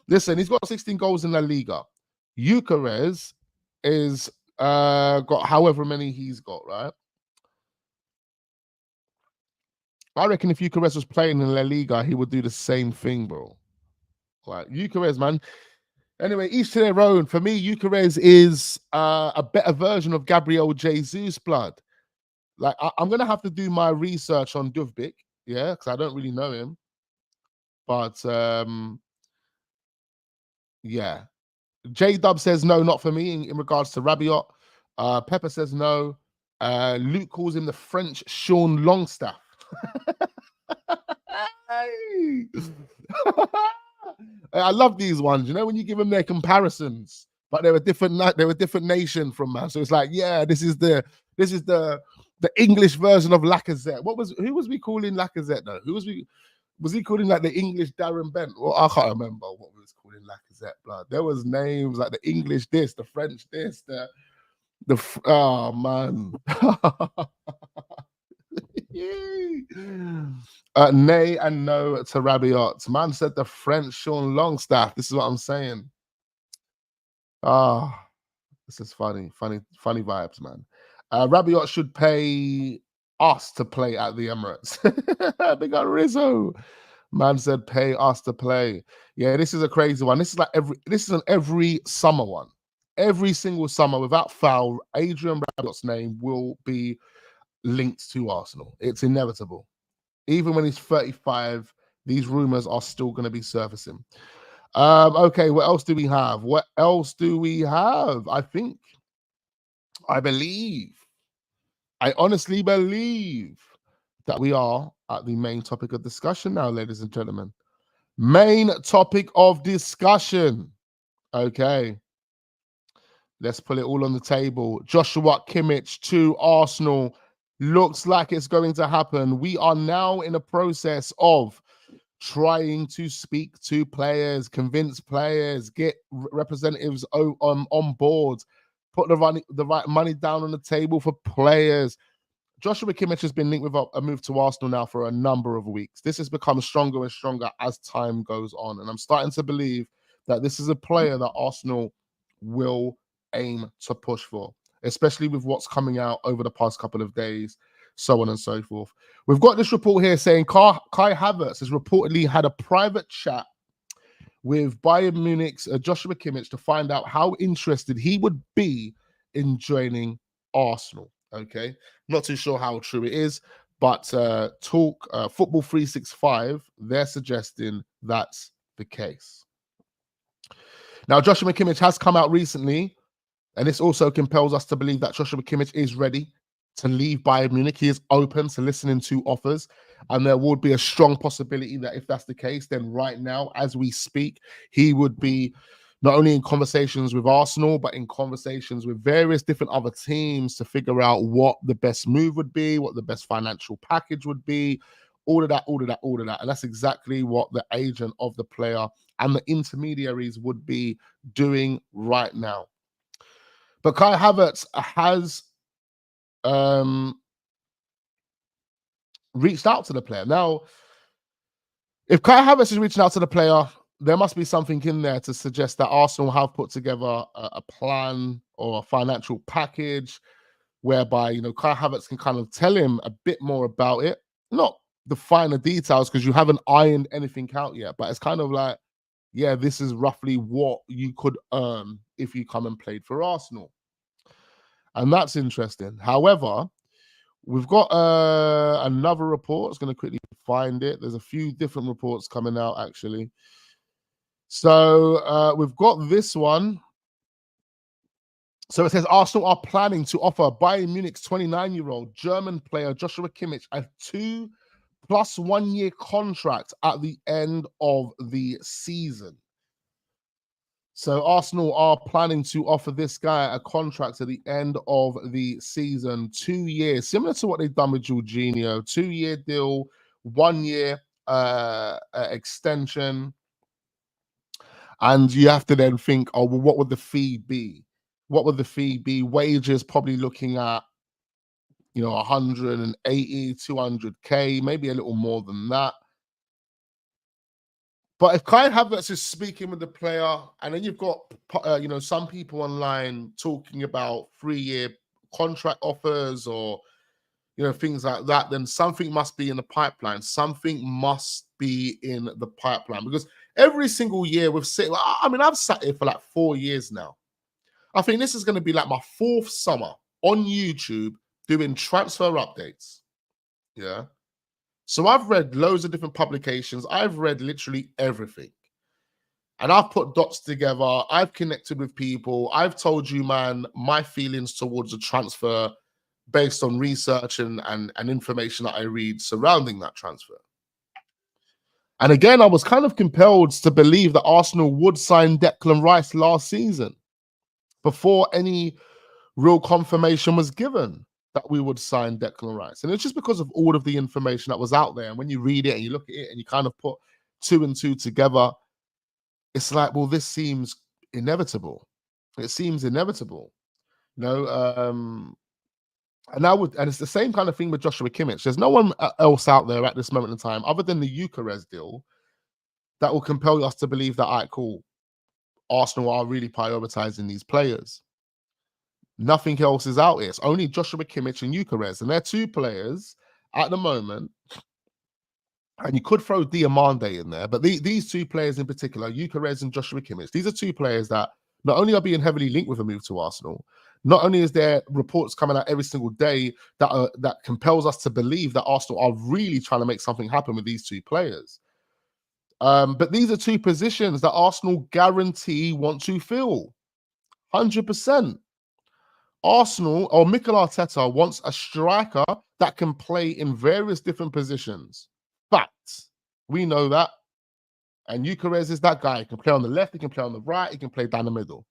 Listen, he's got 16 goals in La Liga. Gyökeres is got however many he's got, right? I reckon if Gyökeres was playing in La Liga, he would do the same thing, bro. Like Gyökeres, man. Anyway, each to their own. For me, Gyökeres is a better version of Gabriel Jesus, blood. Like I'm gonna have to do my research on Duvbyk, yeah, because I don't really know him. But yeah. J-Dub says no, not for me in regards to Rabiot. Pepper says no. Luke calls him the French Sean Longstaff. I love these ones, you know, when you give them their comparisons, but they're a different nation from man. So it's like, yeah, this is the English version of Lacazette. Who was we calling Lacazette though? Was he calling like the English Darren Bent? Well, I can't remember what we was calling Lacazette, blood. There was names like the English this, the French this, oh man. Nay and no to Rabiot. Man said the French Sean Longstaff. This is what I'm saying. This is funny vibes, man. Rabiot should pay us to play at the Emirates. Big up Rizzo. Man said pay us to play. Yeah, this is a crazy one. This is an every summer one. Every single summer, without foul, Adrian Rabiot's name will be linked to Arsenal. It's inevitable. Even when he's 35, these rumors are still going to be surfacing. Okay, what else do we have? I honestly believe that we are at the main topic of discussion now, ladies and gentlemen. Main topic of discussion. Okay. Let's put it all on the table. Joshua Kimmich to Arsenal. Looks like it's going to happen. We are now in a process of trying to speak to players, convince players, get representatives on board, put the right money down on the table for players. Joshua Kimmich has been linked with a move to Arsenal now for a number of weeks. This has become stronger and stronger as time goes on. And I'm starting to believe that this is a player that Arsenal will aim to push for, especially with what's coming out over the past couple of days, so on and so forth. We've got this report here saying Kai Havertz has reportedly had a private chat with Bayern Munich's Joshua Kimmich to find out how interested he would be in joining Arsenal. Okay, not too sure how true it is, but Football 365, they're suggesting that's the case. Now, Joshua Kimmich has come out recently, and this also compels us to believe that Joshua Kimmich is ready to leave Bayern Munich. He is open to listening to offers, and there would be a strong possibility that if that's the case, then right now, as we speak, he would be not only in conversations with Arsenal, but in conversations with various different other teams to figure out what the best move would be, what the best financial package would be, all of that. And that's exactly what the agent of the player and the intermediaries would be doing right now. But Kai Havertz has reached out to the player. Now, if Kai Havertz is reaching out to the player, there must be something in there to suggest that Arsenal have put together a plan or a financial package whereby, Kai Havertz can kind of tell him a bit more about it. Not the finer details, because you haven't ironed anything out yet, but it's kind of like, yeah, this is roughly what you could earn if you come and played for Arsenal. And that's interesting. However, we've got another report. I was going to quickly find it. There's a few different reports coming out, actually. So we've got this one. So it says Arsenal are planning to offer Bayern Munich's 29-year-old German player Joshua Kimmich a 2 + 1 year contract at the end of the season. So Arsenal are planning to offer this guy a contract at the end of the season, 2 years, similar to what they've done with Jorginho. 2-year deal, 1 year extension. And you have to then think, oh, well, what would the fee be? What would the fee be? Wages probably looking at, 180, 200K, maybe a little more than that. But if Kai Havertz is speaking with the player, and then you've got, some people online talking about 3-year contract offers or, things like that, then something must be in the pipeline. Something must be in the pipeline, because every single year I've sat here for like 4 years now. I think this is going to be like my 4th summer on YouTube doing transfer updates. Yeah. So I've read loads of different publications. I've read literally everything. And I've put dots together. I've connected with people. I've told you, man, my feelings towards a transfer based on research and information that I read surrounding that transfer. And again, I was kind of compelled to believe that Arsenal would sign Declan Rice last season before any real confirmation was given. that we would sign Declan Rice. And it's just because of all of the information that was out there. And when you read it and you look at it and you kind of put 2 and 2 together, it's like, well, this seems inevitable. It seems inevitable. And it's the same kind of thing with Joshua Kimmich. There's no one else out there at this moment in time, other than the Gyökeres deal, that will compel us to believe that, all right, cool, Arsenal are really prioritizing these players. Nothing else is out here. It's only Joshua Kimmich and Gyökeres, and they're 2 players at the moment. And you could throw Diamande in there, but these 2 players in particular, Gyökeres and Joshua Kimmich, these are 2 players that not only are being heavily linked with a move to Arsenal, not only is there reports coming out every single day that compels us to believe that Arsenal are really trying to make something happen with these 2 players. But these are 2 positions that Arsenal guarantee want to fill. 100%. Arsenal, or Mikel Arteta, wants a striker that can play in various different positions. Fact. We know that. And Gyökeres is that guy. He can play on the left, he can play on the right, he can play down the middle.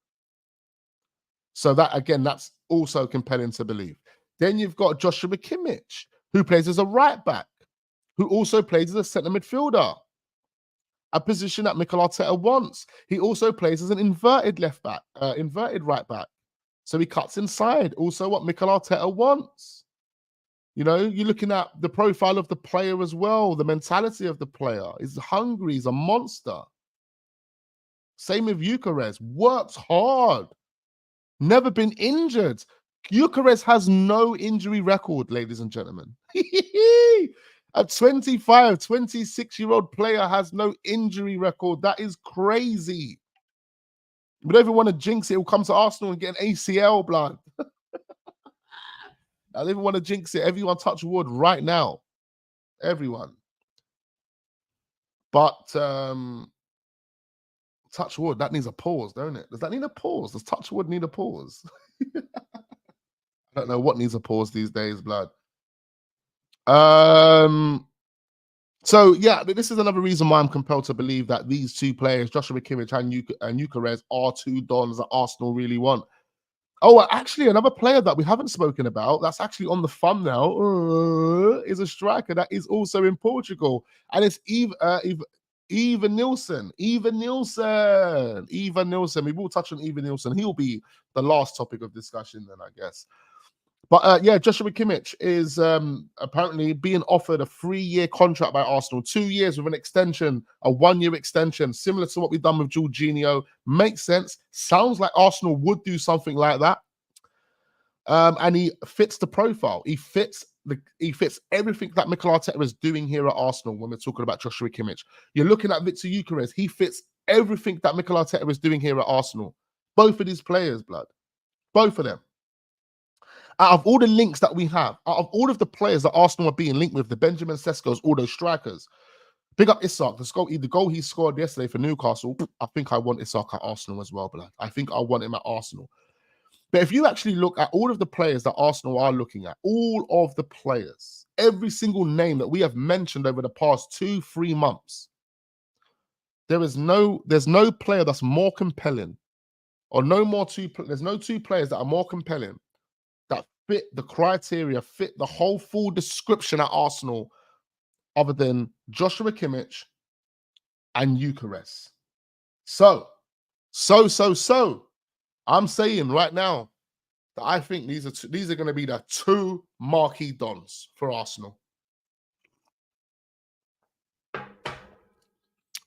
So that, again, that's also compelling to believe. Then you've got Joshua Kimmich, who plays as a right back, who also plays as a centre midfielder, a position that Mikel Arteta wants. He also plays as an inverted left back, inverted right back. So he cuts inside, also what Mikel Arteta wants. You're looking at the profile of the player as well, the mentality of the player. He's hungry, he's a monster. Same with Gyökeres, works hard, never been injured. Gyökeres has no injury record, ladies and gentlemen. A 25, 26-year-old player has no injury record. That is crazy. We don't even want to jinx it. He'll come to Arsenal and get an ACL, blood. I don't even want to jinx it. Everyone touch wood right now. Everyone. But touch wood, that needs a pause, don't it? Does that need a pause? Does touch wood need a pause? I don't know what needs a pause these days, blood. So, yeah, this is another reason why I'm compelled to believe that these 2 players, Joshua Kimmich and Gyökeres, are 2 dons that Arsenal really want. Oh, actually, another player that we haven't spoken about, that's actually on the thumbnail, is a striker that is also in Portugal. And it's Evanilson. We will touch on Evanilson. He'll be the last topic of discussion then, I guess. But yeah, Joshua Kimmich is apparently being offered a 3-year contract by Arsenal, 2 years with an extension, a 1-year extension, similar to what we've done with Jorginho. Makes sense. Sounds like Arsenal would do something like that. And he fits the profile. He fits everything that Mikel Arteta is doing here at Arsenal when we're talking about Joshua Kimmich. You're looking at Victor Gyökeres. He fits everything that Mikel Arteta is doing here at Arsenal. Both of these players, blood. Both of them. Out of all the links that we have, out of all of the players that Arsenal are being linked with, the Benjamin Sesko's, all those strikers, big up Isak. The goal he scored yesterday for Newcastle, I think I want Isak at Arsenal as well, blood. I think I want him at Arsenal. But if you actually look at all of the players that Arsenal are looking at, all of the players, every single name that we have mentioned over the past 2-3 months, there's no player that's more compelling, or there's no 2 players that are more compelling, that fit the criteria, fit the whole full description at Arsenal, other than Joshua Kimmich and Gyökeres. So, I'm saying right now that I think these are going to be the 2 marquee dons for Arsenal.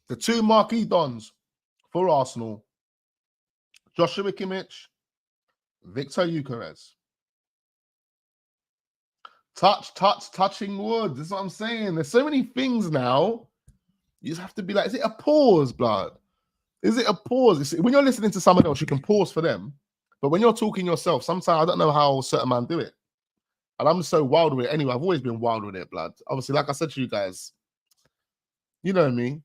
The 2 marquee dons for Arsenal: Joshua Kimmich, Victor Gyökeres. Touching wood. This is what I'm saying. There's so many things now. You just have to be like, is it a pause, blood? Is it a pause? When you're listening to someone else, you can pause for them. But when you're talking yourself, sometimes I don't know how certain men do it. And I'm so wild with it anyway. I've always been wild with it, blood. Obviously, like I said to you guys, you know me.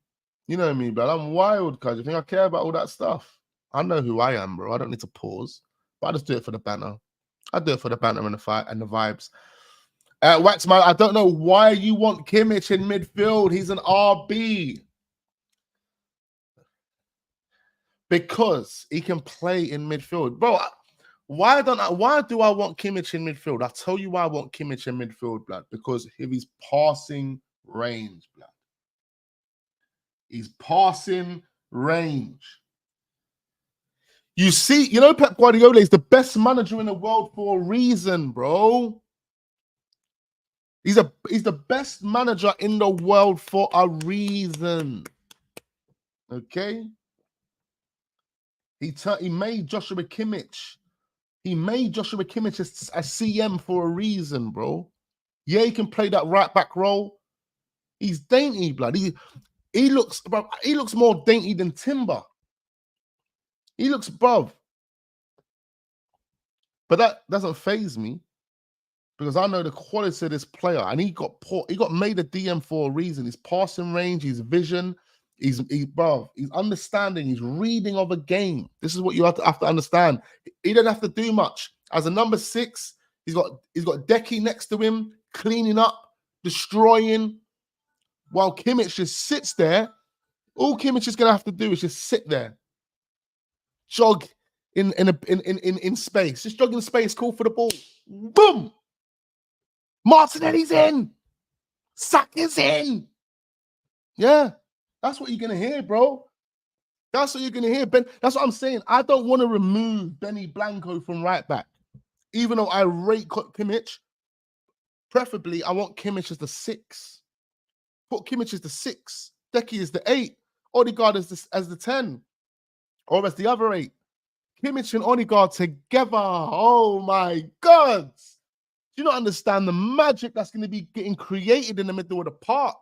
You know me, blood. I'm wild, cuz. You think I care about all that stuff? I know who I am, bro. I don't need to pause. But I just do it for the banter. I do it for the banter and the fight and the vibes. Waxman, I don't know why you want Kimmich in midfield. He's an RB. Because he can play in midfield. Bro, Why do I want Kimmich in midfield? I'll tell you why I want Kimmich in midfield, blood. Because of his passing range, blood. His passing range. You see, you know, Pep Guardiola is the best manager in the world for a reason, bro. He's the best manager in the world for a reason. Okay? He made Joshua Kimmich. He made Joshua Kimmich a CM for a reason, bro. Yeah, he can play that right back role. He's dainty, blood. He looks more dainty than Timber. He looks above. But that doesn't faze me because I know the quality of this player, and he got made a DM for a reason. His passing range, his vision, his understanding, his reading of a game. This is what you have to understand. He doesn't have to do much. As a number 6, he's got Decky next to him, cleaning up, destroying, while Kimmich just sits there. All Kimmich is gonna have to do is just sit there, jog in space, just jog in space, call for the ball, boom. Martinelli's in, Saka's in. Yeah, that's what you're gonna hear, bro. That's what you're gonna hear, Ben. That's what I'm saying. I don't want to remove Benny Blanco from right back, even though I rate Kimmich. Preferably, I want Kimmich as the 6. Put Kimmich as the 6. Decky is the 8. Odegaard as the 10, or as the other 8. Kimmich and Odegaard together. Oh my God! Do you not understand the magic that's going to be getting created in the middle of the park?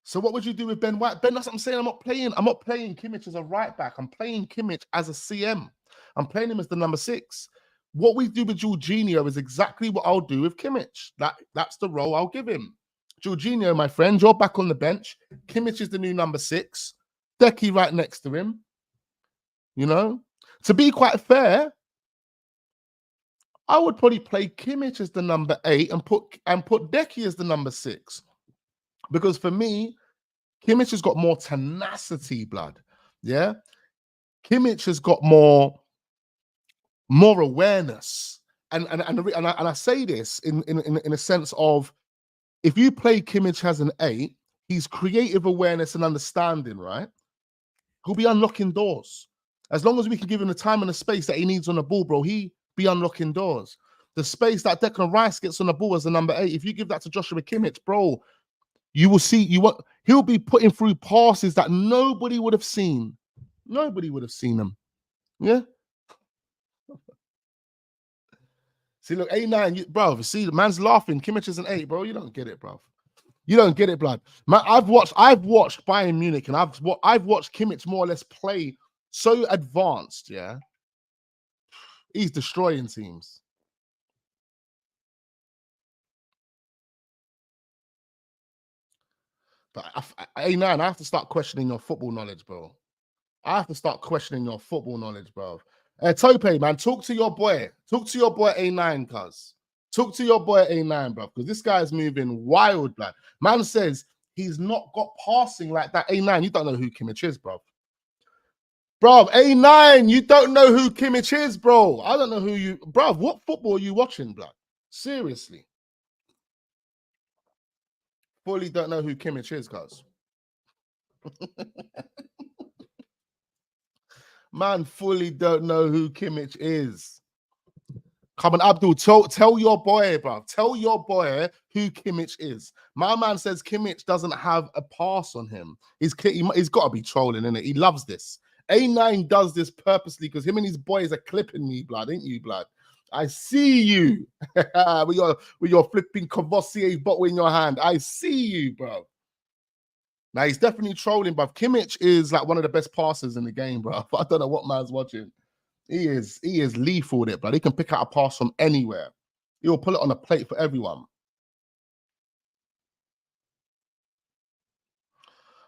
So what would you do with Ben White? Ben, that's what I'm saying. I'm not playing Kimmich as a right back. I'm playing Kimmich as a CM. I'm playing him as the number 6. What we do with Jorginho is exactly what I'll do with Kimmich. That's the role I'll give him. Jorginho, my friend, you're back on the bench. Kimmich is the new number 6. Decky right next to him. You know? To be quite fair, I would probably play Kimmich as the number 8 and put Decky as the number 6. Because for me, Kimmich has got more tenacity, blood. Yeah? Kimmich has got more awareness. And I say this in a sense of, if you play Kimmich as an 8, he's creative awareness and understanding, right? He'll be unlocking doors. As long as we can give him the time and the space that he needs on the ball, bro, he be unlocking doors. The space that Declan Rice gets on the ball as the number 8, if you give that to Joshua Kimmich, bro, you will see, he'll be putting through passes that nobody would have seen. Nobody would have seen them. Yeah? See, look, A9, bro, see, the man's laughing. Kimmich is an 8, bro. You don't get it, bro. You don't get it, blood. Man, I've watched Bayern Munich, and I've watched Kimmich more or less play so advanced, yeah. He's destroying teams. But A9, I have to start questioning your football knowledge, bro. I have to start questioning your football knowledge, bro. Tope, man, talk to your boy. Talk to your boy A9, cuz. Talk to your boy A9, bro, because this guy is moving wild, blood. Man says he's not got passing like that. A9, you don't know who Kimmich is, bro. Bro, A9, you don't know who Kimmich is, bro. I don't know who you... Bro, what football are you watching, blood? Seriously. Fully don't know who Kimmich is, cuz. Man, fully don't know who Kimmich is. Come on, Abdul, tell your boy, bro. Tell your boy who Kimmich is. My man says Kimmich doesn't have a pass on him. He's got to be trolling, innit? He loves this. A9 does this purposely because him and his boys are clipping me, blood, ain't you, blood? I see you with your flipping Cavossier bottle in your hand. I see you, bro. Now, he's definitely trolling, but Kimmich is like one of the best passers in the game, bro. I don't know what man's watching. He is lethal with it, bro. He can pick out a pass from anywhere. He'll pull it on a plate for everyone.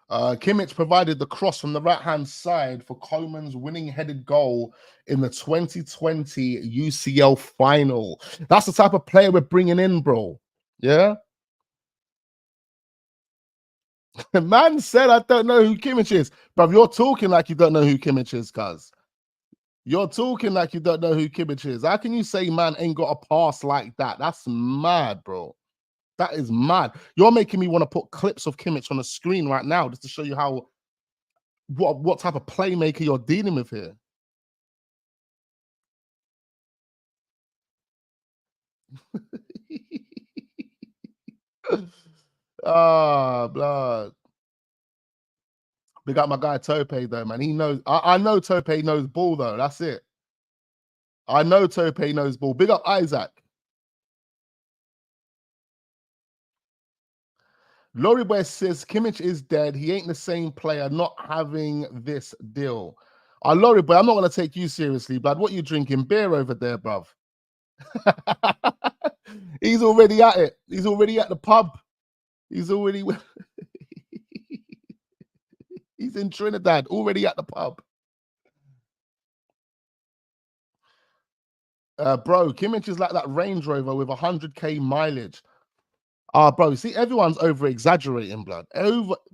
Kimmich provided the cross from the right-hand side for Coleman's winning headed goal in the 2020 UCL final. That's the type of player we're bringing in, bro. Yeah? The man said, I don't know who Kimmich is. Bruv, you're talking like you don't know who Kimmich is, cuz. You're talking like you don't know who Kimmich is. How can you say man ain't got a pass like that? That's mad, bro. That is mad. You're making me want to put clips of Kimmich on the screen right now just to show you how what type of playmaker you're dealing with here. Ah, blood. Big up my guy Tope though, man. He knows. I know Tope knows ball though. That's it. I know Tope knows ball. Big up Isaac. Laurie Boy says Kimmich is dead. He ain't the same player. Not having this deal. Laurie Boy, I'm not gonna take you seriously, blood. What you drinking? Beer over there, bruv. He's already at it. He's already at the pub. He's already. He's in Trinidad, already at the pub. Bro, Kimmich is like that Range Rover with 100k mileage. Bro, see, everyone's over exaggerating, blood.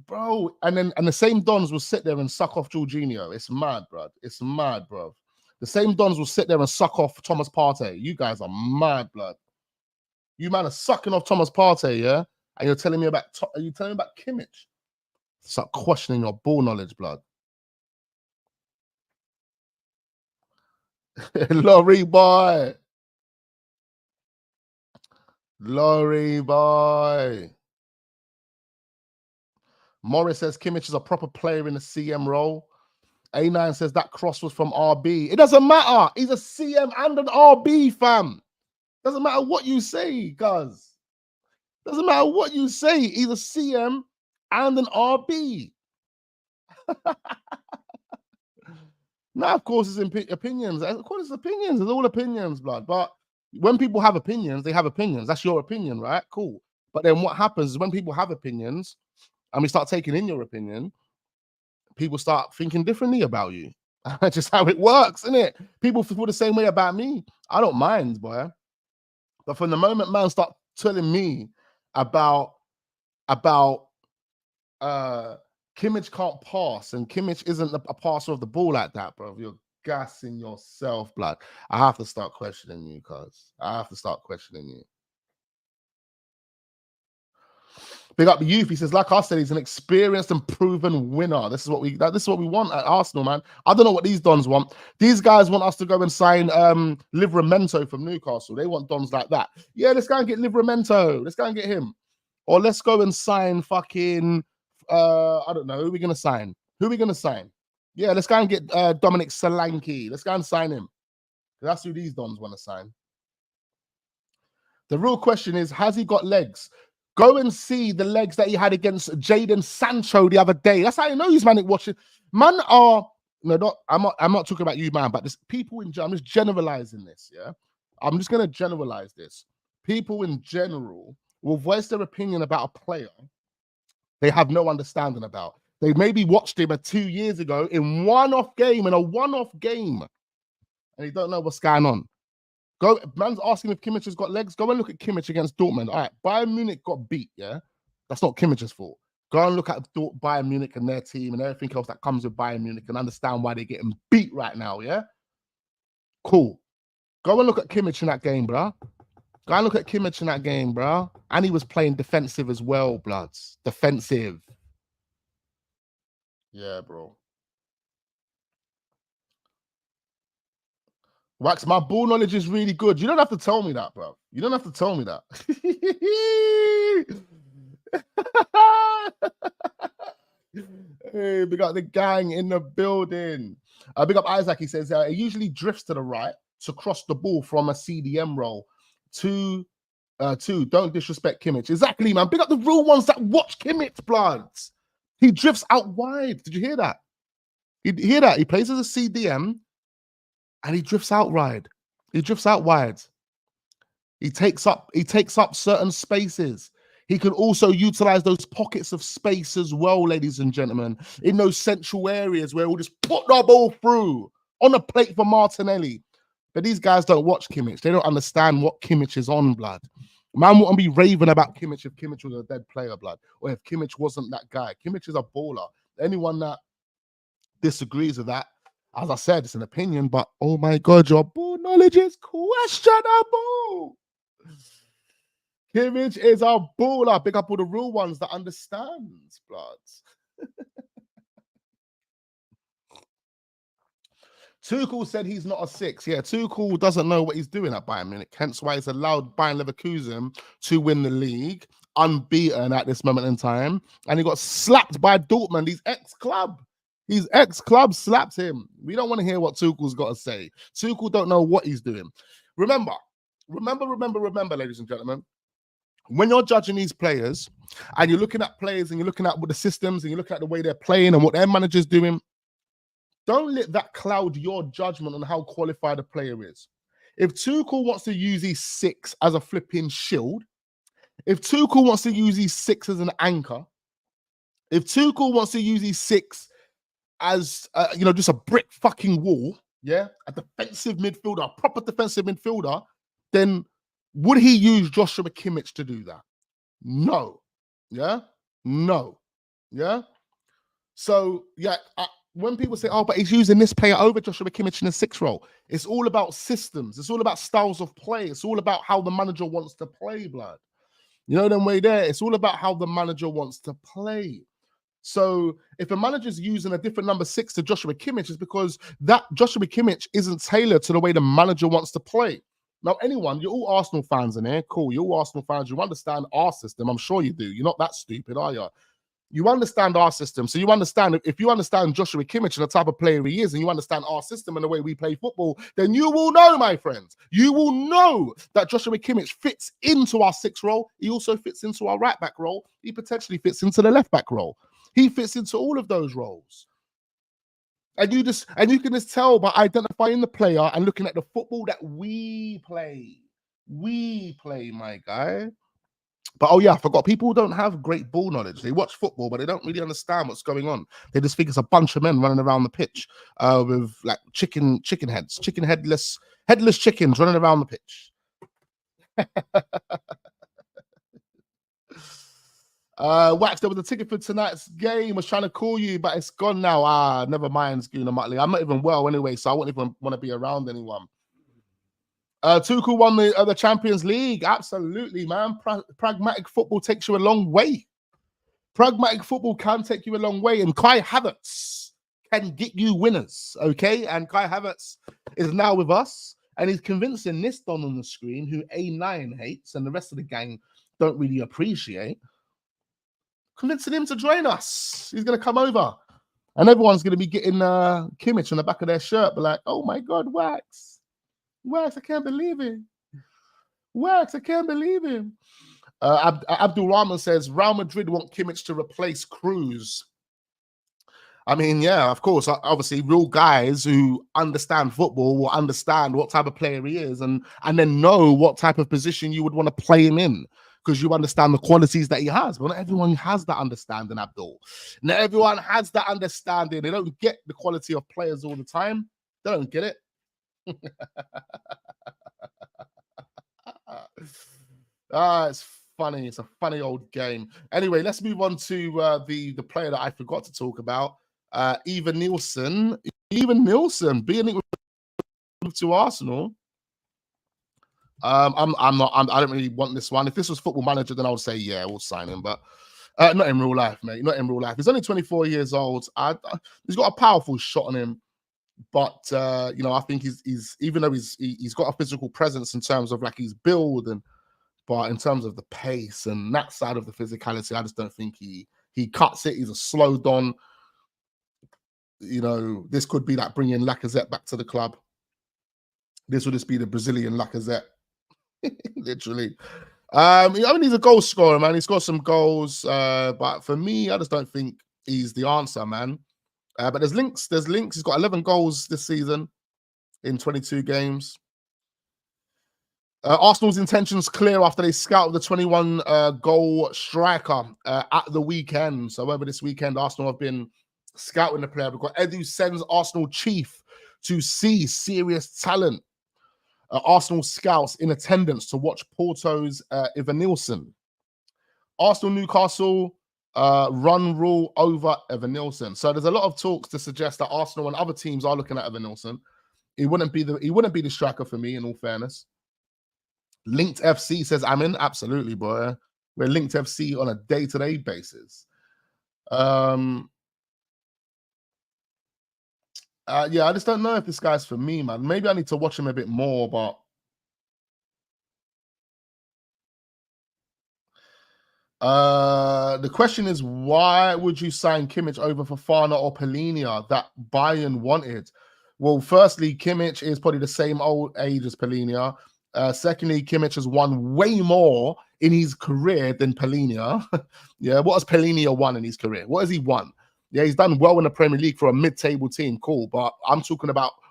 Bro, and the same dons will sit there and suck off Jorginho. It's mad, bro. It's mad, bro. The same dons will sit there and suck off Thomas Partey. You guys are mad, blood. You man are sucking off Thomas Partey, yeah? And you're telling me about Kimmich? Start questioning your ball knowledge, blood. Laurie boy. Laurie boy. Morris says Kimmich is a proper player in the CM role. A9 says that cross was from RB. It doesn't matter. He's a CM and an RB, fam. Doesn't matter what you say, guys. Doesn't matter what you say. He's a CM and an RB. Now, of course, it's opinions. Of course, it's opinions. It's all opinions, blood. But when people have opinions, they have opinions. That's your opinion, right? Cool. But then what happens is when people have opinions and we start taking in your opinion, people start thinking differently about you. That's just how it works, isn't it? People feel the same way about me. I don't mind, boy. But from the moment man start telling me about Kimmich can't pass and Kimmich isn't a passer of the ball like that, bro, you're gassing yourself, blood. I have to start questioning you, cuz. I have to start questioning you. Big up the youth. He says, like I said, he's an experienced and proven winner. This is what we want at Arsenal, man. I don't know what these dons want. These guys want us to go and sign Livramento from Newcastle. They want dons like that. Yeah, let's go and get Livramento. Let's go and get him. Or let's go and sign fucking I don't know. Who are we gonna sign? Yeah, let's go and get Dominic Solanke. Let's go and sign him. That's who these dons want to sign. The real question is, has he got legs? Go and see the legs that he had against Jadon Sancho the other day. That's how you know he's man watching. Man are I'm not talking about you, man, but there's people in general. I'm just generalizing this, yeah. I'm just gonna generalize this. People in general will voice their opinion about a player they have no understanding about. They maybe watched him 2 years ago in a one-off game, and he don't know what's going on. Man's asking if Kimmich has got legs. Go and look at Kimmich against Dortmund. All right, Bayern Munich got beat, yeah? That's not Kimmich's fault. Go and look at Bayern Munich and their team and everything else that comes with Bayern Munich and understand why they're getting beat right now, yeah? Cool. Go and look at Kimmich in that game, bro. And he was playing defensive as well, bloods. Defensive. Yeah, bro. Wax, my ball knowledge is really good. You don't have to tell me that, bro. You don't have to tell me that. Hey, we got the gang in the building. Big up Isaac. He says, it usually drifts to the right to cross the ball from a CDM role. Two, don't disrespect Kimmich. Exactly, man. Big up the real ones that watch Kimmich, bloods. He drifts out wide. Did you hear that? He plays as a CDM and he drifts out wide. He takes up certain spaces. He can also utilize those pockets of space as well, ladies and gentlemen, in those central areas where we'll just put the ball through on a plate for Martinelli. But these guys don't watch Kimmich. They don't understand what Kimmich is on, blood. Man wouldn't be raving about Kimmich if Kimmich was a dead player, blood, or if Kimmich wasn't that guy. Kimmich is a baller. Anyone that disagrees with that, as I said, it's an opinion, but oh my God, your ball knowledge is questionable. Kimmich is a baller. Pick up all the real ones that understands, blood. Tuchel said he's not a 6. Yeah, Tuchel doesn't know what he's doing at Bayern Munich. Hence why he's allowed Bayern Leverkusen to win the league, unbeaten at this moment in time. And he got slapped by Dortmund, his ex-club. His ex-club slapped him. We don't want to hear what Tuchel's got to say. Tuchel don't know what he's doing. Remember, ladies and gentlemen, when you're judging these players and you're looking at players and you're looking at what the systems and you're looking at the way they're playing and what their manager's doing, don't let that cloud your judgment on how qualified a player is. If Tuchel wants to use his 6 as a flipping shield, if Tuchel wants to use his 6 as an anchor, if Tuchel wants to use his 6 as, just a brick fucking wall, yeah, a defensive midfielder, a proper defensive midfielder, then would he use Joshua Kimmich to do that? No. Yeah? No. Yeah? So, yeah, when people say, oh, but he's using this player over Joshua Kimmich in the 6 role, it's all about systems. It's all about styles of play. It's all about how the manager wants to play, blood. You know them way there. It's all about how the manager wants to play. So if a manager's using a different number 6 to Joshua Kimmich, it's because that Joshua Kimmich isn't tailored to the way the manager wants to play. Now, you're all Arsenal fans in here. Cool. You're all Arsenal fans. You understand our system. I'm sure you do. You're not that stupid, are you? You understand our system. So you understand, if you understand Joshua Kimmich and the type of player he is, and you understand our system and the way we play football, then you will know, my friends, you will know that Joshua Kimmich fits into our 6 role. He also fits into our right back role. He potentially fits into the left back role. He fits into all of those roles. And you can just tell by identifying the player and looking at the football that we play. We play, my guy. But oh yeah, I forgot. People don't have great ball knowledge. They watch football, but they don't really understand what's going on. They just think it's a bunch of men running around the pitch with like chicken headless chickens running around the pitch. Wax, there was a ticket for tonight's game. I was trying to call you, but it's gone now. Never mind, Schooner Muttley. I'm not even well anyway, so I wouldn't even want to be around anyone. Tuchel won the Champions League. Absolutely, man. Pragmatic football takes you a long way. Pragmatic football can take you a long way. And Kai Havertz can get you winners, okay? And Kai Havertz is now with us. And he's convincing this Don on the screen, who A9 hates and the rest of the gang don't really appreciate, convincing him to join us. He's going to come over. And everyone's going to be getting Kimmich on the back of their shirt. But like, oh my God, Wax, I can't believe it. Wax, I can't believe it. Abdul Rahman says, Real Madrid want Kimmich to replace Cruz. I mean, yeah, of course. Obviously, real guys who understand football will understand what type of player he is and then know what type of position you would want to play him in because you understand the qualities that he has. But not everyone has that understanding, Abdul. Not everyone has that understanding. They don't get the quality of players all the time. They don't get it. It's funny. It's a funny old game. Anyway, let's move on to the player that I forgot to talk about. Evanilson. Evanilson being to Arsenal. I don't really want this one. If this was Football Manager, then I would say yeah, we'll sign him. But not in real life, mate. Not in real life. He's only 24 years old. He's got a powerful shot on him. But I think he's even though he's got a physical presence in terms of like his build but in terms of the pace and that side of the physicality, I just don't think he cuts it. He's a slow don. This could be like bringing Lacazette back to the club. This would just be the Brazilian Lacazette, literally. He's a goal scorer, man. He's got some goals, but for me, I just don't think he's the answer, man. But there's links. He's got 11 goals this season in 22 games. Arsenal's intentions clear after they scouted the 21 goal striker at the weekend. So over this weekend, Arsenal have been scouting the player. We've got Edu sends Arsenal chief to see serious talent. Arsenal scouts in attendance to watch Porto's Evanilson. Arsenal Newcastle run rule over Evanilson. So there's a lot of talks to suggest that Arsenal and other teams are looking at Evanilson. He wouldn't be the striker for me, in all fairness. Linked FC says I'm in. Absolutely, boy. We're Linked FC on a day-to-day basis. Yeah, I just don't know if this guy's for me, man. Maybe I need to watch him a bit more, but the question is, why would you sign Kimmich over Fofana or Palhinha that Bayern wanted? Well, firstly, Kimmich is probably the same old age as Palhinha. Secondly, Kimmich has won way more in his career than Palhinha. Yeah, what has Palhinha won in his career? What has he won? Yeah, he's done well in the Premier League for a mid-table team, cool. But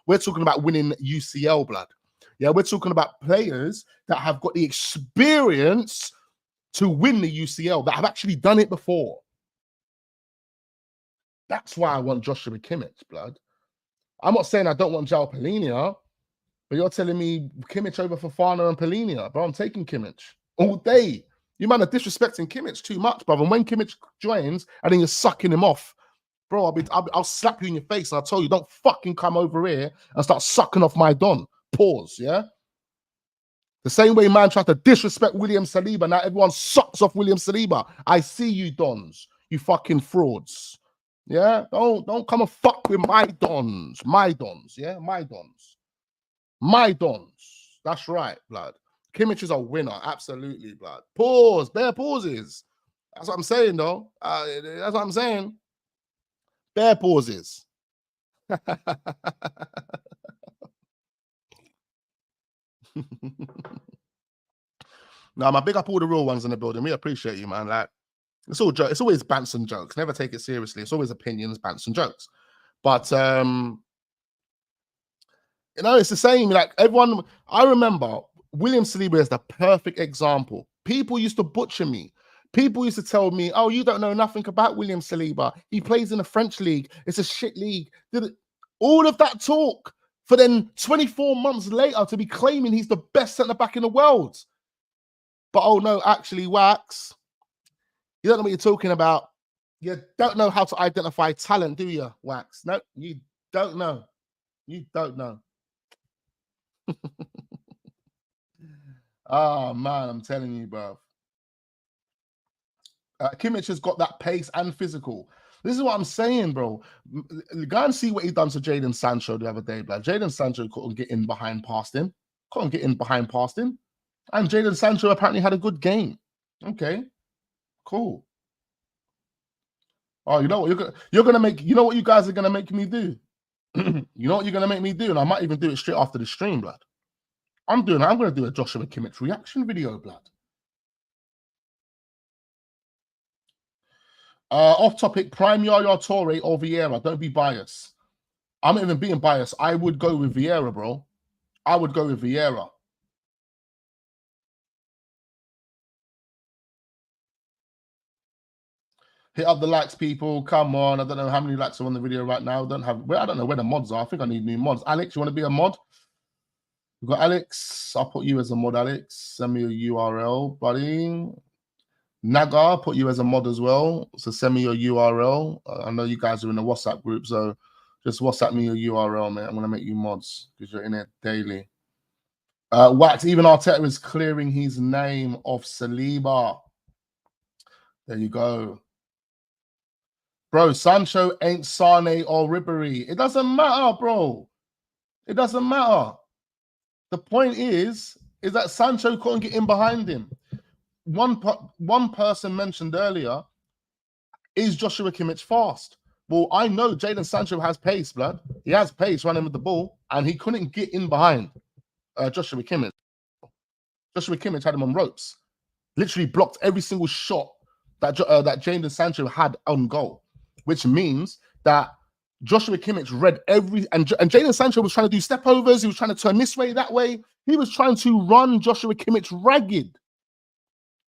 we're talking about winning UCL, blood. Yeah, we're talking about players that have got the experience to win the UCL, that have actually done it before. That's why I want Joshua Kimmich, blood. I'm not saying I don't want João Palhinha, but you're telling me Kimmich over Fofana and Palhinha. Bro, I'm taking Kimmich all day. You man are disrespecting Kimmich too much, brother. And when Kimmich joins, and then you're sucking him off, bro, I'll slap you in your face and I'll tell you, don't fucking come over here and start sucking off my don. Pause, yeah? The same way man tried to disrespect William Saliba, now everyone sucks off William Saliba. I see you, dons. You fucking frauds. Yeah? Don't come and fuck with my dons. My dons, yeah? My dons. My dons. That's right, blood. Kimmich is a winner. Absolutely, blood. Pause. Bare pauses. That's what I'm saying, though. That's what I'm saying. Bare pauses. Now, my big up all the real ones in the building. We appreciate you, man. Like, it's all jokes. It's always bants and jokes. Never take it seriously. It's always opinions, bants and jokes. But you know, it's the same. Like everyone, I remember William Saliba is the perfect example. People used to butcher me. People used to tell me, "Oh, you don't know nothing about William Saliba. He plays in the French league. It's a shit league." All of that talk for then 24 months later to be claiming he's the best centre back in the world. But oh no, actually, Wax, you don't know what you're talking about. You don't know how to identify talent, do you, Wax? No, you don't know. You don't know. Oh man, I'm telling you, bro. Kimmich has got that pace and physical. This is what I'm saying, bro. Go and see what he done to Jadon Sancho the other day, bro. Jadon Sancho couldn't get in behind past him. And Jadon Sancho apparently had a good game. Okay, cool. Oh, you know what you're gonna make? You know what you guys are gonna make me do? You know what you're gonna make me do, and I might even do it straight after the stream, blood. I'm gonna do a Joshua Kimmich reaction video, blood. Off topic, Prime Yaya Toure or Vieira. Don't be biased. I'm not even being biased. I would go with Vieira, bro. I would go with Vieira. Hit up the likes, people. Come on. I don't know how many likes are on the video right now. I don't know where the mods are. I think I need new mods. Alex, you want to be a mod? We've got Alex. I'll put you as a mod, Alex. Send me a URL, buddy. Naga, I'll put you as a mod as well. So send me your URL. I know you guys are in the WhatsApp group, so just WhatsApp me your URL, man. I'm going to make you mods because you're in it daily. Wax, even Arteta is clearing his name of Saliba. There you go. Bro, Sancho ain't Sane or Ribery. It doesn't matter, bro. It doesn't matter. The point is that Sancho couldn't get in behind him. One person mentioned earlier, is Joshua Kimmich fast? Well, I know Jadon Sancho has pace, blood. He has pace running with the ball, and he couldn't get in behind Joshua Kimmich. Joshua Kimmich had him on ropes. Literally blocked every single shot that Jadon Sancho had on goal, which means that Joshua Kimmich read every... And Jadon Sancho was trying to do step overs. He was trying to turn this way, that way. He was trying to run Joshua Kimmich ragged.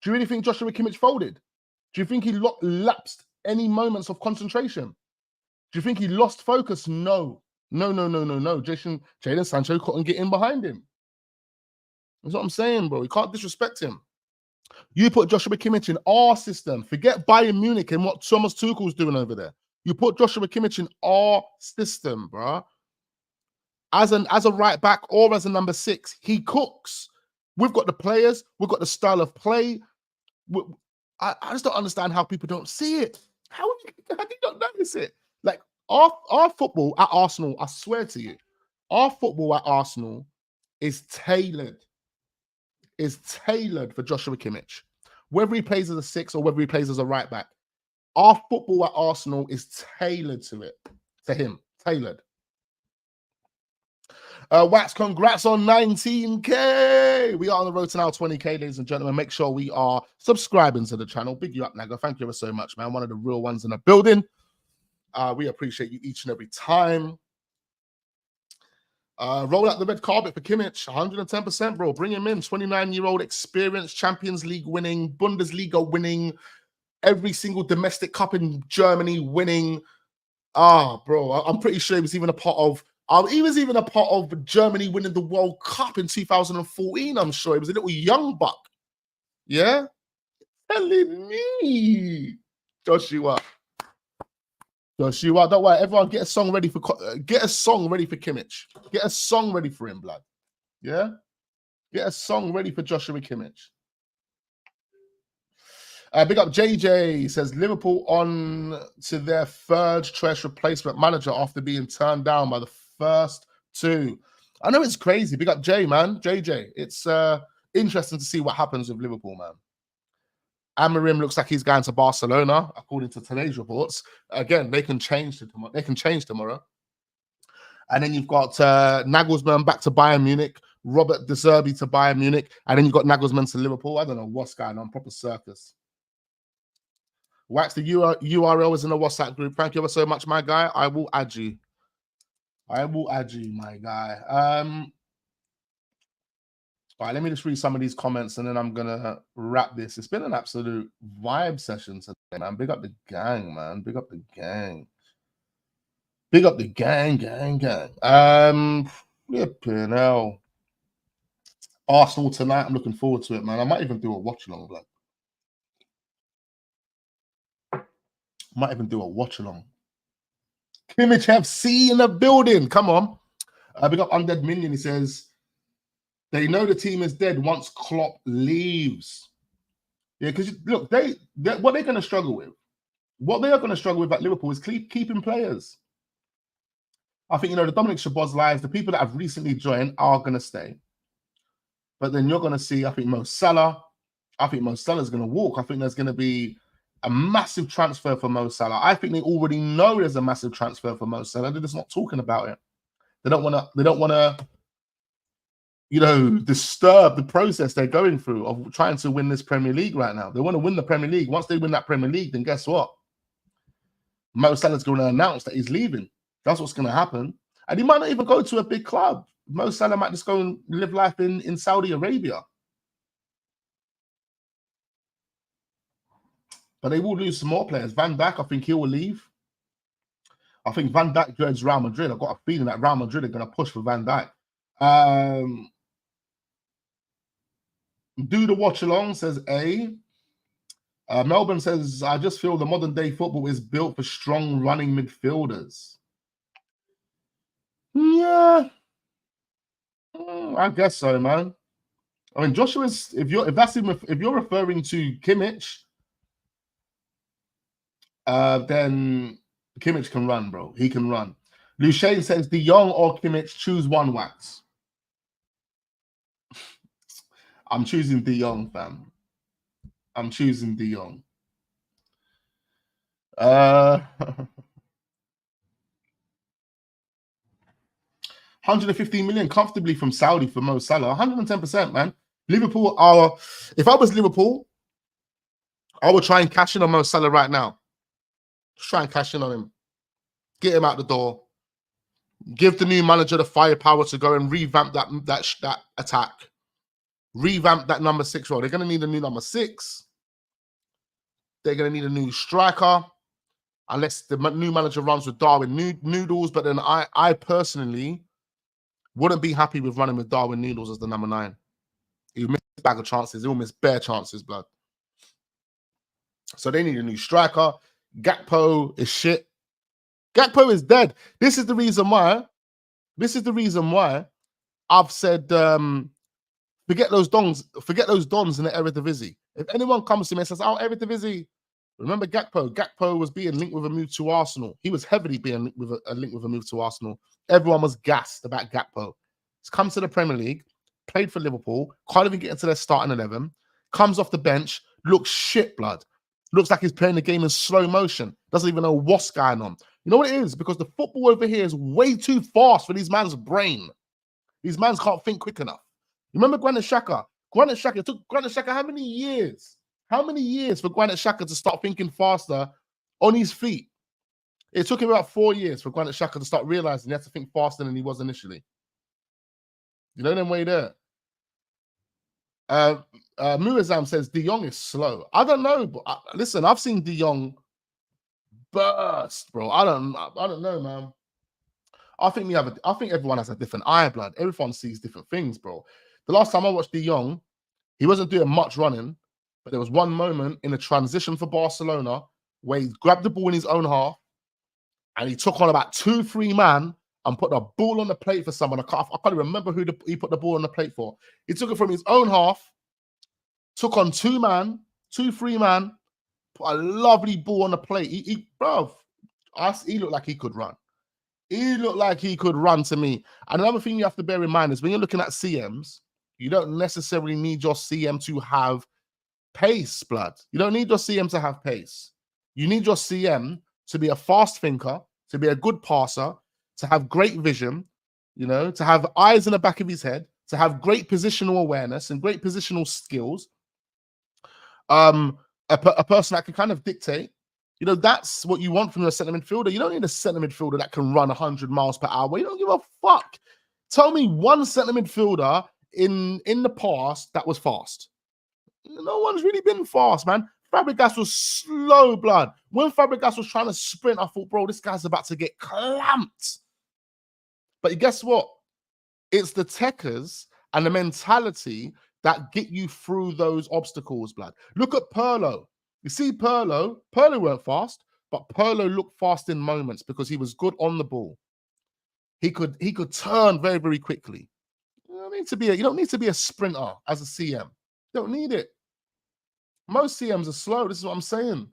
Do you really think Joshua Kimmich folded? Do you think he lapsed any moments of concentration? Do you think he lost focus? No. Jadon Sancho couldn't get in behind him. That's what I'm saying, bro. You can't disrespect him. You put Joshua Kimmich in our system. Forget Bayern Munich and what Thomas Tuchel's doing over there. You put Joshua Kimmich in our system, bro. As a right back or as a number 6, he cooks. We've got the players. We've got the style of play. I just don't understand how people don't see it. How do you not notice it? Like our football at Arsenal, I swear to you, our football at Arsenal is tailored for Joshua Kimmich. Whether he plays as a 6 or whether he plays as a right back, our football at Arsenal is tailored to him, tailored. Wax, congrats on 19K. We are on the road to now 20K, ladies and gentlemen. Make sure we are subscribing to the channel. Big you up, Nago. Thank you ever so much, man. One of the real ones in the building. We appreciate you each and every time. Roll out the red carpet for Kimmich. 110%, bro. Bring him in. 29-year-old experience, Champions League winning, Bundesliga winning, every single domestic cup in Germany winning. Bro, I'm pretty sure he was even a part of Germany winning the World Cup in 2014, I'm sure. He was a little young buck. Yeah? Telling me. Joshua, don't worry. Everyone get a song ready for Kimmich. Get a song ready for him, blood. Yeah? Get a song ready for Joshua Kimmich. Big up JJ. Says Liverpool on to their third choice replacement manager after being turned down by the first 2. I know it's crazy. Big up Jay, man. JJ. It's interesting to see what happens with Liverpool, man. Amorim looks like he's going to Barcelona, according to today's reports. Again, they can change tomorrow. They can change tomorrow. And then you've got Nagelsmann back to Bayern Munich, Robert De Zerbi to Bayern Munich, and then you've got Nagelsmann to Liverpool. I don't know what's going on. Proper circus. Wax, the URL is in the WhatsApp group. Thank you ever so much, my guy. I will add you, my guy. All right, let me just read some of these comments and then I'm going to wrap this. It's been an absolute vibe session today, man. Big up the gang, man. Big up the gang. Big up the gang. Flipping hell. Arsenal tonight. I'm looking forward to it, man. I might even do a watch-along, blood. Kimmich FC in the building. Come on. Big up Undead Minion. He says, they know the team is dead once Klopp leaves. Yeah, because look, what they're going to struggle with, what they are going to struggle with at Liverpool is keeping players. I think, the Dominic Szoboszlais, the people that have recently joined are going to stay. But then you're going to see, I think Mo Salah is going to walk. I think there's going to be a massive transfer for Mo Salah. I think they already know there's a massive transfer for Mo Salah. They're just not talking about it. They don't want to disturb the process they're going through of trying to win this Premier League right now. They want to win the Premier League. Once they win that Premier League, then guess what? Mo Salah's going to announce that he's leaving. That's what's going to happen. And he might not even go to a big club. Mo Salah might just go and live life in Saudi Arabia. But they will lose some more players. Van Dijk, I think he will leave. I think Van Dijk joins Real Madrid. I've got a feeling that Real Madrid are going to push for Van Dijk. Do the watch along, says A. Melbourne says, I just feel the modern day football is built for strong running midfielders. Yeah. I guess so, man. I mean, Joshua's, if you're referring to Kimmich, then Kimmich can run, bro. He can run. Lushane says, De Jong or Kimmich, choose one, Wax. I'm choosing De Jong, fam. I'm choosing De Jong. 115 million comfortably from Saudi for Mo Salah. 110%, man. Liverpool are... If I was Liverpool, I would try and cash in on Mo Salah right now. Just try and cash in on him. Get him out the door. Give the new manager the firepower to go and revamp that attack. Revamp that number 6 role. They're going to need a new number 6. They're going to need a new striker. Unless the new manager runs with Darwin Noodles. But then I personally wouldn't be happy with running with Darwin Noodles as the number 9. He'll miss a bag of chances. He'll miss bare chances, blood. So they need a new striker. Gakpo is shit. Gakpo is dead. This is the reason why I've said forget those dons in the Eredivisie. If anyone comes to me and says, "Oh, Eredivisie," remember Gakpo. Gakpo was being linked with a move to Arsenal. He was heavily being linked with a move to Arsenal. Everyone was gassed about Gakpo. He's come to the Premier League, played for Liverpool, can't even get into their starting 11, comes off the bench, looks shit, blood. Looks like he's playing the game in slow motion. Doesn't even know what's going on. You know what it is? Because the football over here is way too fast for these man's brain. These mans can't think quick enough. You remember Granit Xhaka? It took Granit Xhaka how many years? How many years for Granit Xhaka to start thinking faster on his feet? It took him about 4 years for Granit Xhaka to start realizing he had to think faster than he was initially. You know them way there. Muazzam says De Jong is slow. I don't know, but listen, I've seen De Jong burst, bro. I don't know, man. I think everyone has a different eye, blood. Everyone sees different things, bro. The last time I watched De Jong, he wasn't doing much running, but there was one moment in the transition for Barcelona where he grabbed the ball in his own half and he took on about 2-3 man and put the ball on the plate for someone. I can't remember who he put the ball on the plate for. He took it from his own half, took on 2-3 man, put a lovely ball on the plate. He looked like he could run. He looked like he could run to me. And another thing you have to bear in mind is when you're looking at CMs, you don't necessarily need your CM to have pace, blood. You don't need your CM to have pace. You need your CM to be a fast thinker, to be a good passer, to have great vision, to have eyes in the back of his head, to have great positional awareness and great positional skills. A person that can kind of dictate. That's what you want from your centre midfielder. You don't need a centre midfielder that can run 100 miles per hour. You don't give a fuck. Tell me one centre midfielder in the past that was fast. No one's really been fast, man. Fabregas was slow, blood. When Fabregas was trying to sprint, I thought, bro, this guy's about to get clamped. But guess what? It's the techers and the mentality that get you through those obstacles, blood. Look at Pirlo. You see Pirlo weren't fast, but Pirlo looked fast in moments because he was good on the ball. He could turn very, very quickly. You don't need to be a sprinter as a CM. You don't need it. Most CMs are slow. This is what I'm saying.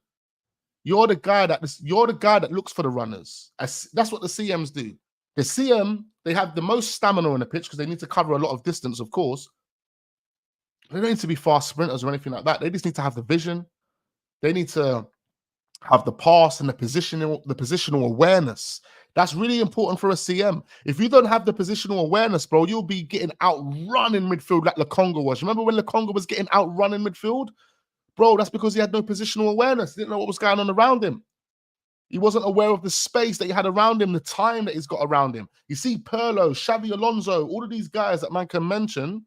You're the guy that looks for the runners. That's what the CMs do. The CM, they have the most stamina on the pitch because they need to cover a lot of distance, of course. They don't need to be fast sprinters or anything like that. They just need to have the vision. They need to have the pass and the positional awareness. That's really important for a CM. If you don't have the positional awareness, bro, you'll be getting outrun in midfield like Lokonga was. Remember when Lokonga was getting outrun in midfield? Bro, that's because he had no positional awareness. He didn't know what was going on around him. He wasn't aware of the space that he had around him, the time that he's got around him. You see Pirlo, Xavi Alonso, all of these guys that man can mention,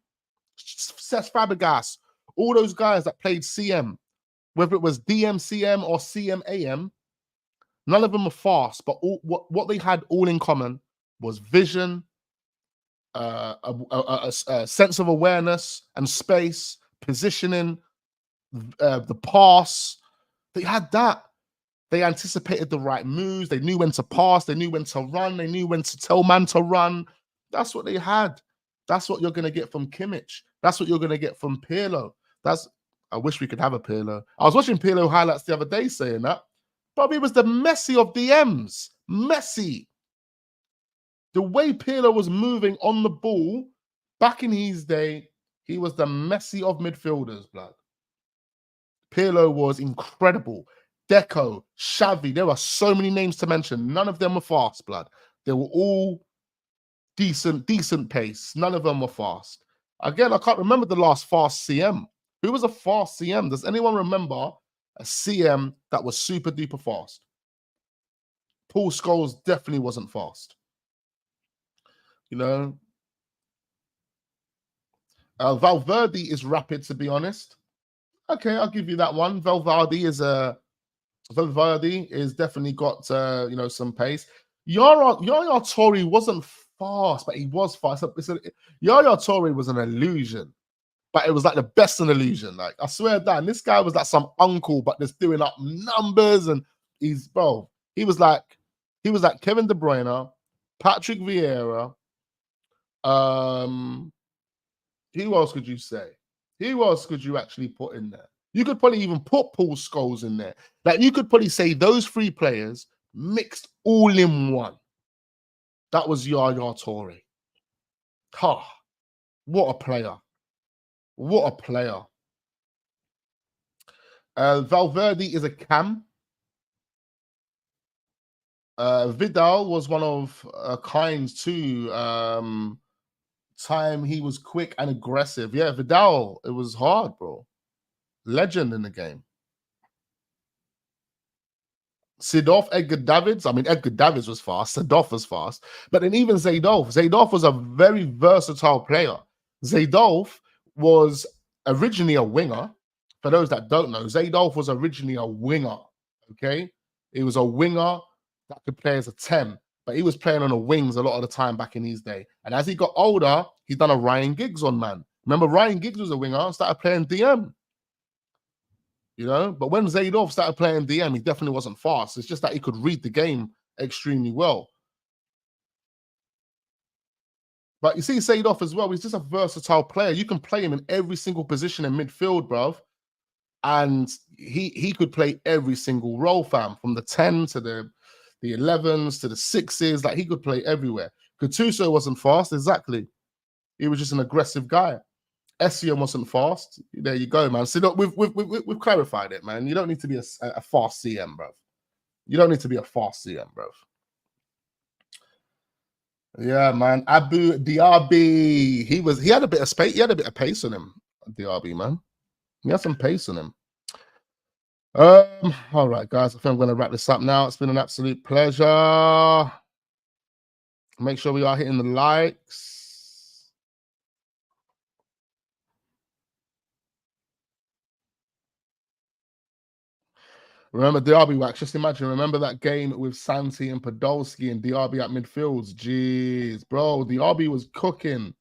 Cesc Fabregas, all those guys that played CM, whether it was DMCM or CMAM, none of them were fast, but what they had all in common was vision, a sense of awareness and space, positioning, the pass. They had that. They anticipated the right moves. They knew when to pass. They knew when to run. They knew when to tell man to run. That's what they had. That's what you're going to get from Kimmich. That's what you're going to get from Pirlo. I wish we could have a Pirlo. I was watching Pirlo highlights the other day saying that. Bobby was the Messi of DMs. Messi. The way Pirlo was moving on the ball, back in his day, he was the Messi of midfielders, blood. Pirlo was incredible. Deco, Xavi, there are so many names to mention. None of them were fast, blood. They were all decent pace. None of them were fast. Again, I can't remember the last fast CM. Who was a fast CM? Does anyone remember a CM that was super duper fast? Paul Scholes definitely wasn't fast. Valverde is rapid, to be honest. Okay, I'll give you that one. Valverde is definitely got some pace. Yaya Toure wasn't fast, but he was fast. Yaya Toure was an illusion. but it was like the best an illusion. Like, I swear down, this guy was like some uncle, but just doing up numbers. And he was like Kevin De Bruyne, Patrick Vieira. Who else could you say? Who else could you actually put in there? You could probably even put Paul Scholes in there. Like, you could probably say those three players mixed all in one. That was Yaya Toure. Ha! What a player. What a player. Valverde is a cam. Vidal was one of kinds too. Time he was quick and aggressive. Yeah, Vidal, it was hard, bro. Legend in the game. Seedorf, Edgar Davids. I mean, Edgar Davids was fast. Seedorf was fast. But then even Seedorf was a very versatile player. Seedorf was originally a winger. For those that don't know, Seedorf was originally a winger, okay? He was a winger that could play as a 10, but he was playing on the wings a lot of the time back in his day. And as he got older, he done a Ryan Giggs on, man. Remember, Ryan Giggs was a winger and started playing DM. You know, but when Seedorf started playing DM, he definitely wasn't fast. It's just that he could read the game extremely well. But you see Seedorf as well, he's just a versatile player. You can play him in every single position in midfield, bruv. And he could play every single role, fam, from the 10 to the 11s to the 6s. Like, he could play everywhere. Gattuso wasn't fast, exactly. He was just an aggressive guy. Essien wasn't fast. There you go, man. So look, we've clarified it, man. You don't need to be a fast CM, bro. You don't need to be a fast CM, bro. Yeah, man. Abu Diaby. He had a bit of space. He had a bit of pace on him, Diaby, man. He had some pace on him. All right, guys. I think I'm going to wrap this up now. It's been an absolute pleasure. Make sure we are hitting the likes. Remember Diaby, Wax. Just imagine, remember that game with Santi and Podolski and Diaby at midfields? Jeez, bro. Diaby was cooking.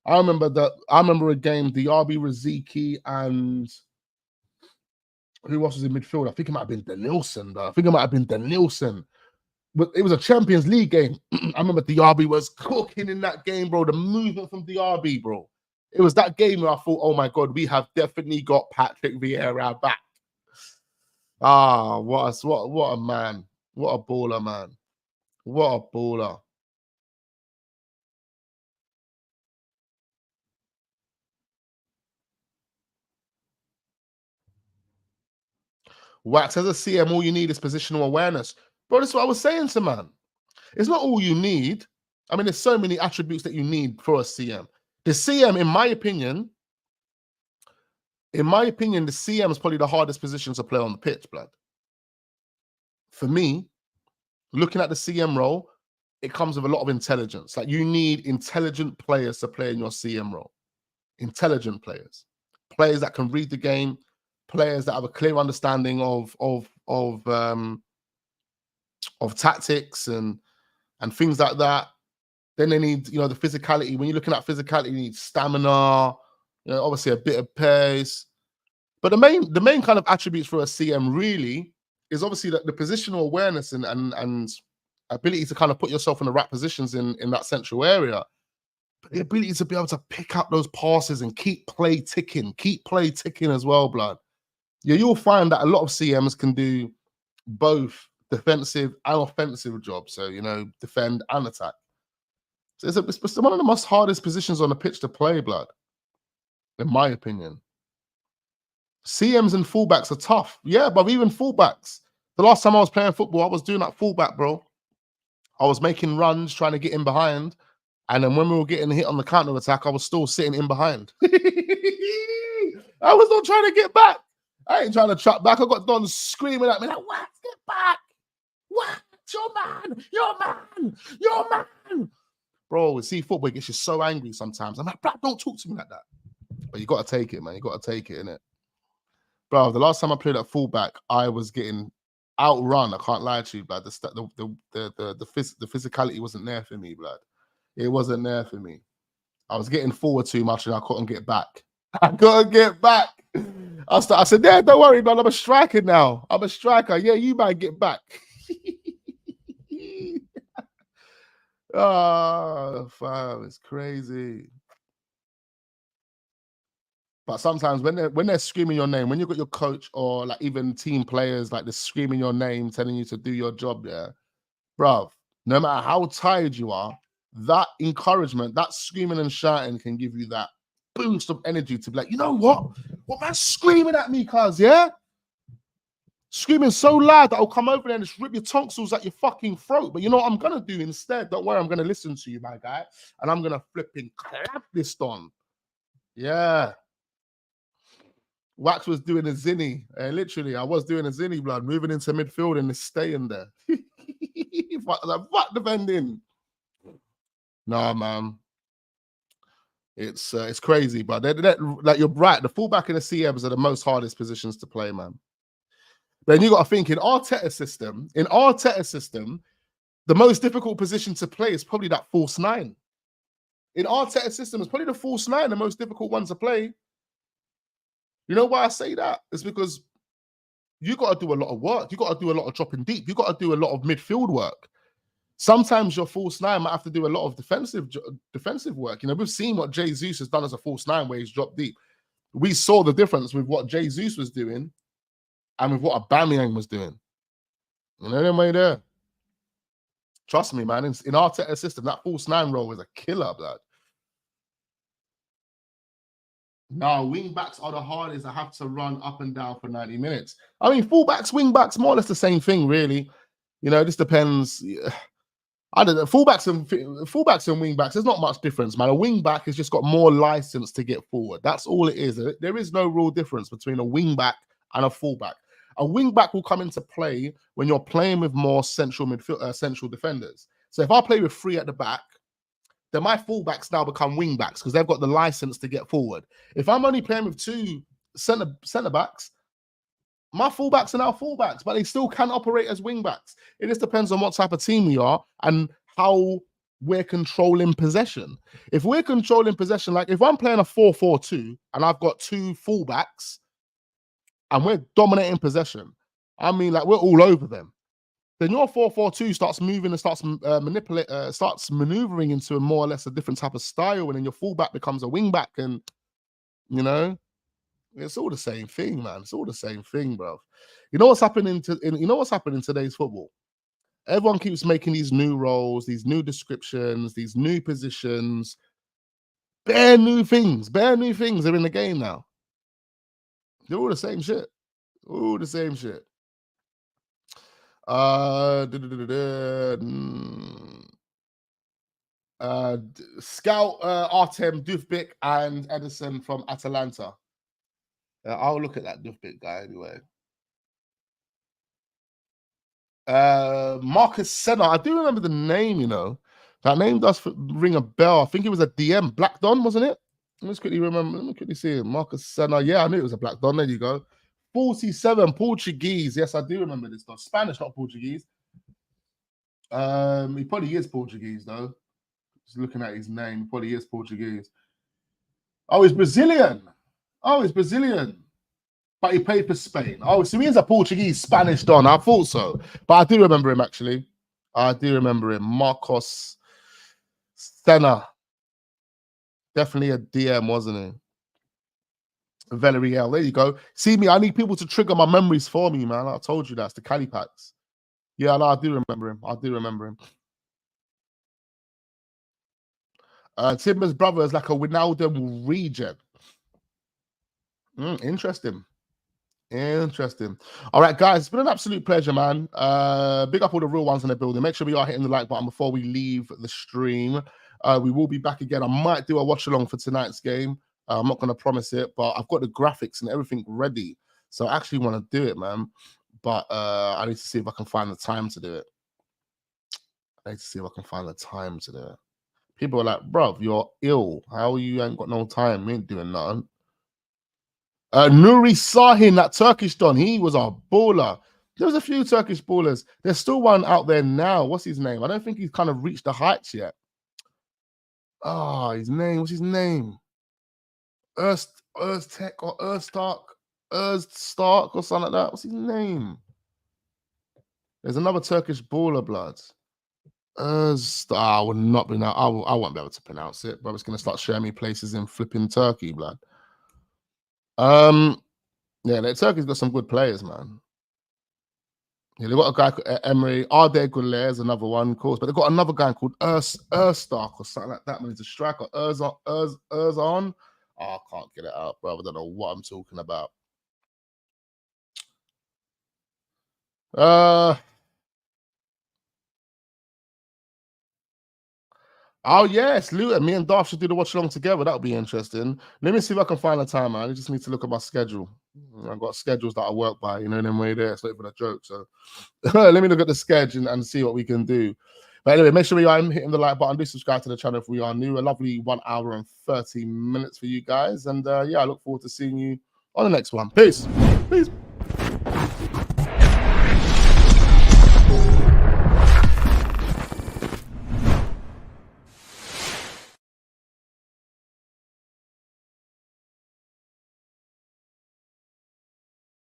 I remember a game, Diaby, Riziki, and who else was in midfield? I think it might have been Evanilson, though. But it was a Champions League game. I remember Diaby was cooking in that game, bro. The movement from Diaby, bro. It was that game where I thought, oh my God, we have definitely got Patrick Vieira back. Ah, what a man. What a baller, man. What a baller. Wax, as a CM, all you need is positional awareness. Bro, that's what I was saying to man. It's not all you need. I mean, there's so many attributes that you need for a CM. The CM, in my opinion, the CM is probably the hardest position to play on the pitch, blood. For me, looking at the CM role, it comes with a lot of intelligence. Like, you need intelligent players to play in your CM role. Intelligent players. Players that can read the game, players that have a clear understanding of tactics and things like that. Then they need, the physicality. When you're looking at physicality, you need stamina, obviously a bit of pace. But the main kind of attributes for a CM really is obviously the positional awareness and ability to kind of put yourself in the right positions in that central area. But the ability to be able to pick up those passes and keep play ticking as well, blood. Yeah, you'll find that a lot of CMs can do both defensive and offensive jobs. So, defend and attack. So it's one of the most hardest positions on the pitch to play, blood, in my opinion. CMs and fullbacks are tough. Yeah, but even fullbacks. The last time I was playing football, I was doing that fullback, bro. I was making runs, trying to get in behind. And then when we were getting hit on the counter attack, I was still sitting in behind. I was not trying to get back. I ain't trying to trap back. I got done screaming at me like, "What? Get back! What? Your man! Bro, see, football gets you so angry sometimes. I'm like, bro, don't talk to me like that. But you got to take it, man. You got to take it, innit? Bro, the last time I played at fullback, I was getting outrun. I can't lie to you, blood. The physicality wasn't there for me, blood. It wasn't there for me. I was getting forward too much and I couldn't get back. I gotta get back. I said, yeah, don't worry, man. I'm a striker now. I'm a striker. Yeah, you might get back. Oh, fam, it's crazy. But sometimes when they're screaming your name, when you've got your coach or like even team players like they're screaming your name, telling you to do your job there, bruv, no matter how tired you are, that encouragement, that screaming and shouting can give you that boost of energy to be like, you know what? What man's screaming at me, cuz, yeah? Screaming so loud that I'll come over there and just rip your tonsils at your fucking throat. But you know what I'm gonna do instead? Don't worry, I'm gonna listen to you, my guy. And I'm gonna flipping clap this on. Yeah. Wax was doing a zinny. Literally, I was doing a zinny, blood, moving into midfield and staying there. Fuck defending. Nah, man. It's crazy, but like you're right. The fullback and the CMs are the most hardest positions to play, man. Then you got to think in Arteta's system, the most difficult position to play is probably that false nine. In Arteta's system, it's probably the false nine, the most difficult one to play. You know why I say that? It's because you got to do a lot of work. You got to do a lot of dropping deep. You got to do a lot of midfield work. Sometimes your false nine might have to do a lot of defensive work. You know, we've seen what Jesus has done as a false nine where he's dropped deep. We saw the difference with what Jesus was doing and with what Aubameyang was doing. You know, anyway there. Trust me, man. In Arteta's system, that false nine role is a killer, blood. No, wing backs are the hardest. I have to run up and down for 90 minutes. I mean, fullbacks, wing backs, more or less the same thing, really. You know, this depends. I don't know. Fullbacks and wing backs, there's not much difference, man. A wing back has just got more license to get forward. That's all it is. There is no real difference between a wing back and a fullback. A wing back will come into play when you're playing with more central midfield, central defenders. So if I play with three at the back, then my fullbacks now become wing backs because they've got the license to get forward. If I'm only playing with two centre backs, my fullbacks are now fullbacks, but they still can operate as wing backs. It just depends on what type of team we are and how we're controlling possession. If we're controlling possession, like if I'm playing a 4-4-2 and I've got two fullbacks and we're dominating possession, I mean, like we're all over them. Then your 4-4-2 starts moving and starts starts maneuvering into a more or less a different type of style, and then your fullback becomes a wing back, and you know, it's all the same thing, man. It's all the same thing, bro. You know what's happening in today's football? Everyone keeps making these new roles, these new descriptions, these new positions. Bare new things are in the game now. They're all the same shit. All the same shit. Scout Artem Dufbik and Edison from Atalanta. I'll look at that Dufbik guy anyway. Marcus Senna. I do remember the name, you know. That name does ring a bell. I think it was a DM, Black Don, wasn't it? Let me quickly see it. Marcus Senna. Yeah, I knew it was a Black Don. There you go. 47, Portuguese. Yes, I do remember this stuff. Spanish, not Portuguese. He probably is Portuguese, though. Just looking at his name, he probably is Portuguese. Oh, he's Brazilian. But he played for Spain. Oh, so he is a Portuguese, Spanish Don. I thought so. But I do remember him, actually. I do remember him. Marcos Senna. Definitely a DM, wasn't he? Villarreal. There you go. See me, I need people to trigger my memories for me, man. I told you that's the Cali packs. Yeah, no, I do remember him. Timber's brother is like a Wijnaldum regen. Interesting. All right, guys, it's been an absolute pleasure, man. Big up all the real ones in the building. Make sure we are hitting the like button before we leave the stream. We will be back again. I might do a watch along for tonight's game. I'm not going to promise it, but I've got the graphics and everything ready. So I actually want to do it, man. But I need to see if I can find the time to do it. People are like, bro, you're ill. How you ain't got no time? You ain't doing nothing. Nuri Sahin, that Turkish Don, he was a baller. There was a few Turkish ballers. There's still one out there now. What's his name? I don't think he's kind of reached the heights yet. What's his name? Erztech or Erzstark or something like that. What's his name? There's another Turkish baller, blood. I would not be now. I won't be able to pronounce it, but it's going to start showing me places in flipping Turkey, blood. Yeah, Turkey's got some good players, man. Yeah, they've got a guy called Emery. Arde Güler is another one, of course, but they've got another guy called Erstark or something like that. Man, he's a striker. Erzon. Oh, I can't get it out, bro. I don't know what I'm talking about. Oh yes, Luton. Me and Darth should do the watch along together. That'll be interesting. Let me see if I can find the time, man. I just need to look at my schedule. I've got schedules that I work by, you know, them way there. It's not even a joke. So let me look at the schedule and see what we can do. But anyway, make sure you are hitting the like button. Do subscribe to the channel if we are new. A lovely 1 hour and 30 minutes for you guys. And yeah, I look forward to seeing you on the next one. Peace. Peace.